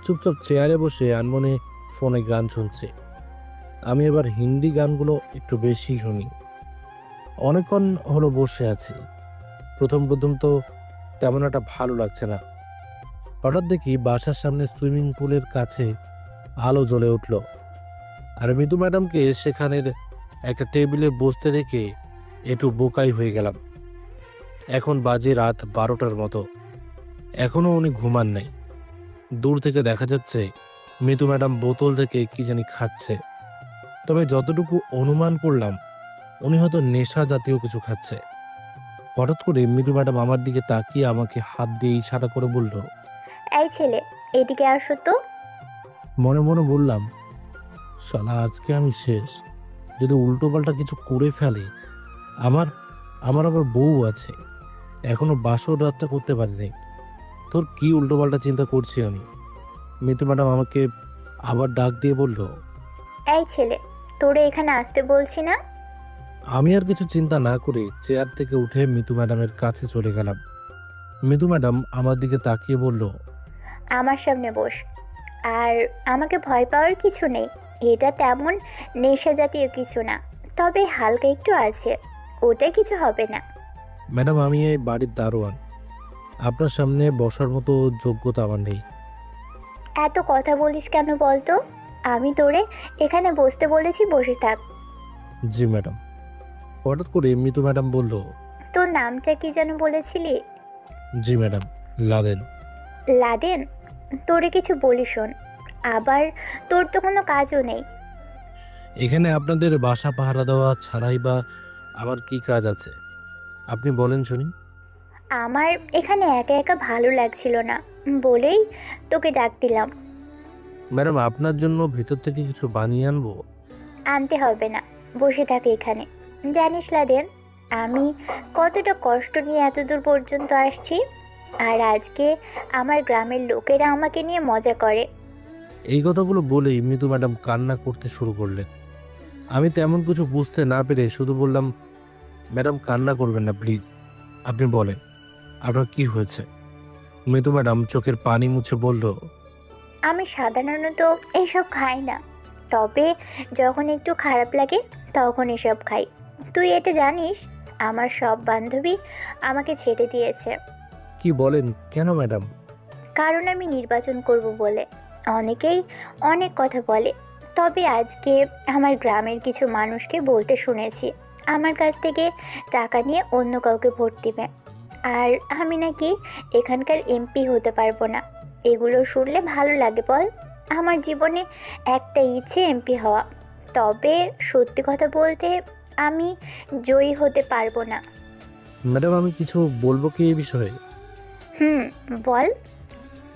[SPEAKER 2] চুপচাপ চেয়ারে বসে আনমনে ফোনে গান শুনছি। আমি এবার হিন্দি গানগুলো একটু বেশি শুনি। অনেকক্ষণ হলো বসে আছি। প্রথম তো তেমন একটা ভালো লাগছে না। হঠাৎ দেখি বাসার সামনে সুইমিং পুলের কাছে আলো জ্বলে উঠল। আর মিতু ম্যাডামকে সেখানের একটা টেবিলে বসতে রেখে একটু বোকাই হয়ে গেলাম। এখন বাজে রাত 12টার মতো, এখনও উনি ঘুমান নাই। দূর থেকে দেখা যাচ্ছে মিতু ম্যাডাম বোতল থেকে কি জানি খাচ্ছে। তবে যতটুকু অনুমান করলাম উনি হয়তো নেশা জাতীয় কিছু খাচ্ছে। হঠাৎ করে মিতু ম্যাডাম আমার দিকে তাকিয়ে আমাকে হাত দিয়ে ইশারা করে বলল,
[SPEAKER 11] এই ছেলে, এদিকে আসো তো।
[SPEAKER 2] মনে মনে বললাম, শালা আজকে আমি শেষ। যদি উল্টোপাল্টা কিছু করে ফেলে, আমার আমার আবার বউ আছে, এখনো বাসর রাতটা করতে পারিনি। তোর কি উল্টোপাল্টা চিন্তা করছি আমি? মিতু ম্যাডাম আমাকে আবার ডাক দিয়ে বলল,
[SPEAKER 11] এই ছেলে, তোরে এখানে আসতে বলছি না?
[SPEAKER 2] আমি আর কিছু চিন্তা না করে চেয়ার থেকে উঠে মিতু ম্যাডামের কাছে চলে গেলাম। মিতু ম্যাডাম আমার দিকে তাকিয়ে বলল,
[SPEAKER 11] আমার সামনে বস। আর আমাকে ভয় পাওয়ার কিছু নেই, এটা তেমন নেশা জাতীয় কিছু না, তবে হালকা একটু আছে, ওটা কিছু হবে না।
[SPEAKER 2] ম্যাডাম আমি এই বাড়ির দারোয়ান, আপনার সামনে বসার মতো যোগ্যতা আমার নেই।
[SPEAKER 11] এত কথা বলিস কেন বলতো? আমি তোরে এখানে বসতে বলেছি, বসে থাক।
[SPEAKER 2] জি ম্যাডাম। হঠাৎ করে মিতু ম্যাডাম বলল,
[SPEAKER 11] তোর নামটা কি যেন বলেছিলি?
[SPEAKER 2] জি ম্যাডাম, লাদেন।
[SPEAKER 11] লাদেন? তোরে কিছু বলি শোন, আবার তোর তো কোনো কাজও নেই।
[SPEAKER 2] এখানে আপনাদের বাসা পাহারা দেওয়া ছাড়াই বা আমার কি কাজ আছে আপনি বলেন শুনি।
[SPEAKER 11] আমার এখানে একা একা ভালো লাগছিল না বলেই তোকে ডাক দিলাম।
[SPEAKER 2] ম্যাডাম আপনার জন্য ভিতর থেকে কিছু বানিয়ে আনবো?
[SPEAKER 11] আনতে হবে না, বসে থাকে এখানে। জানিস লাদেন, আমি কতটা কষ্ট নিয়ে এতদূর পর্যন্ত আসছি, আর আজকে আমার গ্রামের লোকেরা আমাকে নিয়ে মজা করে।
[SPEAKER 2] এই কথাগুলো বলেই মিতু ম্যাডাম কান্না করতে শুরু করলেন। আমি তেমন কিছু বুঝতে না পেরে শুধু বললাম, ম্যাডাম কান্না করবেন না প্লিজ, আপনি বলেন আপনার কি হয়েছে। মিতু ম্যাডাম চোখের পানি মুছে বলল,
[SPEAKER 11] আমি সাধারণত এসব খাই না, তবে যখন একটু খারাপ লাগে তখন এসব খাই। তুই এটা জানিস, আমার সব বান্ধবী আমাকে ছেড়ে দিয়েছে।
[SPEAKER 2] কি বলেন, কেন ম্যাডাম?
[SPEAKER 11] কারণ আমি নির্বাচন করব বলে। অনেকেই অনেক কথা বলে, তবে আজকে আমার গ্রামের কিছু মানুষকে বলতে শুনেছি আমার কাছ থেকে টাকা নিয়ে অন্য কাউকে ভোট দিবে, আর আমি নাকি এখানকার এমপি হতে পারবো না। এগুলো শুনলে ভালো লাগে বল? আমার জীবনে একটা ইচ্ছে এমপি হওয়া, তবে সত্যি কথা বলতে আমি জয়ী হতে পারবো না।
[SPEAKER 2] ম্যাডাম আমি কিছু বলবো কি এই বিষয়ে?
[SPEAKER 11] বল।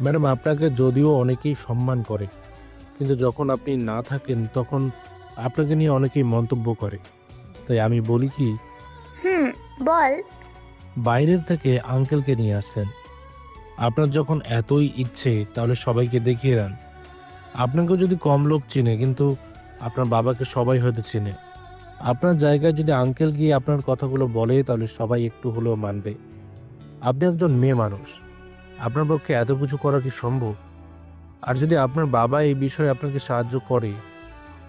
[SPEAKER 2] ম্যাডাম আপনাকে যদিও অনেকেই সম্মান করে, কিন্তু যখন আপনি না থাকেন তখন আপনাকে নিয়ে অনেকেই মন্তব্য করে। তাই আমি বলি কি,
[SPEAKER 11] বল।
[SPEAKER 2] বাইরের থেকে আঙ্কেলকে নিয়ে আসলেন। আপনার যখন এতই ইচ্ছে তাহলে সবাইকে দেখিয়ে দেন। আপনাকেও যদি কম লোক চিনে, কিন্তু আপনার বাবাকে সবাই হয়তো চিনে। আপনার জায়গায় যদি আঙ্কেল গিয়ে আপনার কথাগুলো বলে তাহলে সবাই একটু হলেও মানবে। আপনি একজন মেয়ে মানুষ, আপনার পক্ষে এত কিছু করা কি সম্ভব? আর যদি আপনার বাবা এই বিষয়ে আপনাকে সাহায্য করে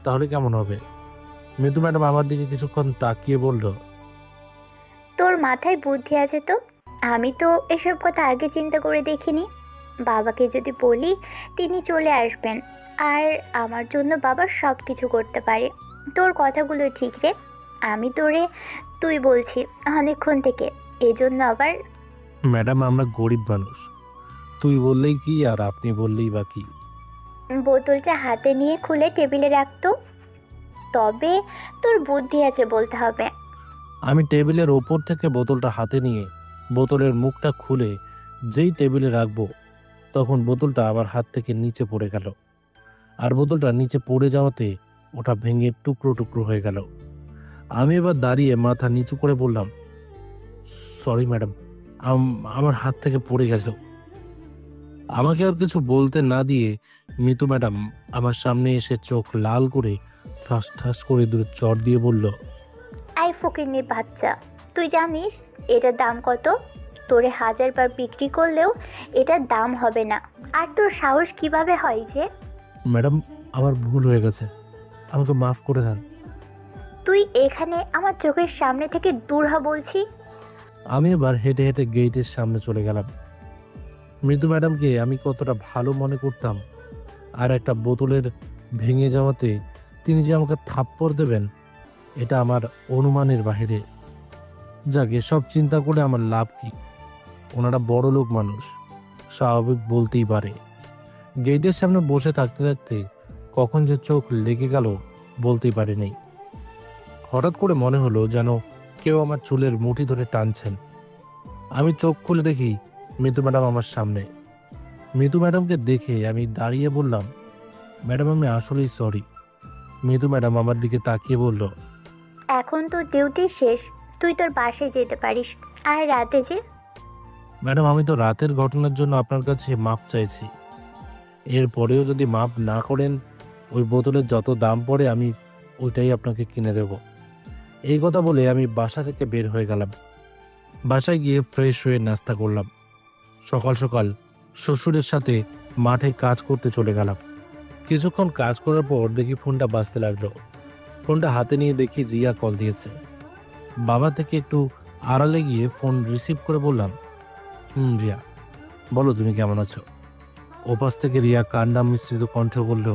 [SPEAKER 2] তাহলে কেমন হবে? মিতু ম্যাডাম আমার দিকে কিছুক্ষণ তাকিয়ে বলল,
[SPEAKER 11] তোর মাথায় বুদ্ধি আছে তো? আমি তো এসব কথা আগে চিন্তা করে দেখিনি। বাবাকে যদি বলি তিনি চলে আসবেন, আর আমার জন্য বাবা সব কিছু করতে পারে। তোর কথাগুলো ঠিক রে, আমি তোরে তুই বলছি অনেকক্ষণ থেকে, এজন্য আবার।
[SPEAKER 2] ম্যাডাম আমরা গরিব মানুষ, তুই বললেই কি আর আপনি বললেই বা কি?
[SPEAKER 11] বোতলটা হাতে নিয়ে খুলে টেবিলে রাখতো, তবে তোর বুদ্ধি আছে বলতে হবে।
[SPEAKER 2] আমি টেবিলের ওপর থেকে বোতলটা হাতে নিয়ে বোতলের মুখটা খুলে যেই টেবিলে রাখবো, তখন বোতলটা আমার হাত থেকে নিচে পড়ে গেল। আর বোতলটা নিচে পড়ে যাওয়াতে ওটা ভেঙে টুকরো টুকরো হয়ে গেল। আমি এবার দাঁড়িয়ে মাথা নিচু করে বললাম, সরি ম্যাডাম, আমার হাত থেকে পড়ে গেছে। আমাকে আর কিছু বলতে না দিয়ে মিতু ম্যাডাম আমার সামনে এসে চোখ লাল করে ঠাস ঠাস করে দূরে চড় দিয়ে বলল,
[SPEAKER 11] আই ফকিন্নির বাচ্চা, তুই জানিস এটার দাম কত? তোরে 1000 বার বিক্রি করলেও এটার দাম হবে না। আর তোর সাহস কিভাবে হয় যে?
[SPEAKER 2] ম্যাডাম আমার ভুল হয়ে গেছে, আমাকে মাফ করে দেন।
[SPEAKER 11] তুই এখানে আমার চোখের সামনে থেকে দূর হ বলছি।
[SPEAKER 2] আমি এবার হেঁটে হেঁটে গেটের সামনে চলে গেলাম। মৃদু ম্যাডামকে আমি কতটা ভালো মনে করতাম, আর একটা বোতলের ভেঙে যাওয়াতে তিনি যে আমাকে থাপ্পড় দেবেন এটা আমার অনুমানের বাইরে। যাক, এসব চিন্তা করে আমার লাভ কি? ওনারা বড় লোক মানুষ, স্বাভাবিক বলতেই পারে। গেটের সামনে বসে থাকতে থাকতে কখন যে চোখ লেগে গেল বলতেই পারিনি। হঠাৎ করে মনে হলো যেন কেউ আমার চুলের মুঠি ধরে টানছেন। আমি চোখ খুলে দেখি মিতু ম্যাডাম আমার সামনে। মিতু ম্যাডামকে দেখে আমি দাঁড়িয়ে বললাম, ম্যাডাম আমি আসলেই সরি। মিতু ম্যাডাম আমার দিকে তাকিয়ে বলল,
[SPEAKER 11] এখন তো ডিউটি শেষ, তুই তোর বাসায় যেতে পারিস। আর রাতে যে
[SPEAKER 2] ম্যাডাম আমি তো রাতের ঘটনার জন্য আপনার কাছে মাপ চাইছি। এরপরেও যদি মাপ না করেন, ওই বোতলের যত দাম পড়ে আমি ওইটাই আপনাকে কিনে দেব। এই কথা বলে আমি বাসা থেকে বের হয়ে গেলাম। বাসায় গিয়ে ফ্রেশ হয়ে নাস্তা করলাম। সকাল সকাল শ্বশুরের সাথে মাঠে কাজ করতে চলে গেলাম। কিছুক্ষণ কাজ করার পর দেখি ফোনটা বাজতে লাগলো। ফোনটা হাতে নিয়ে দেখি রিয়া কল দিয়েছে। বাবা থেকে একটু আড়ালে গিয়ে ফোন রিসিভ করে বললাম, রিয়া বলো তুমি কেমন আছো? ওপাশ থেকে রিয়া কান্না মিশ্রিত কণ্ঠে বলল,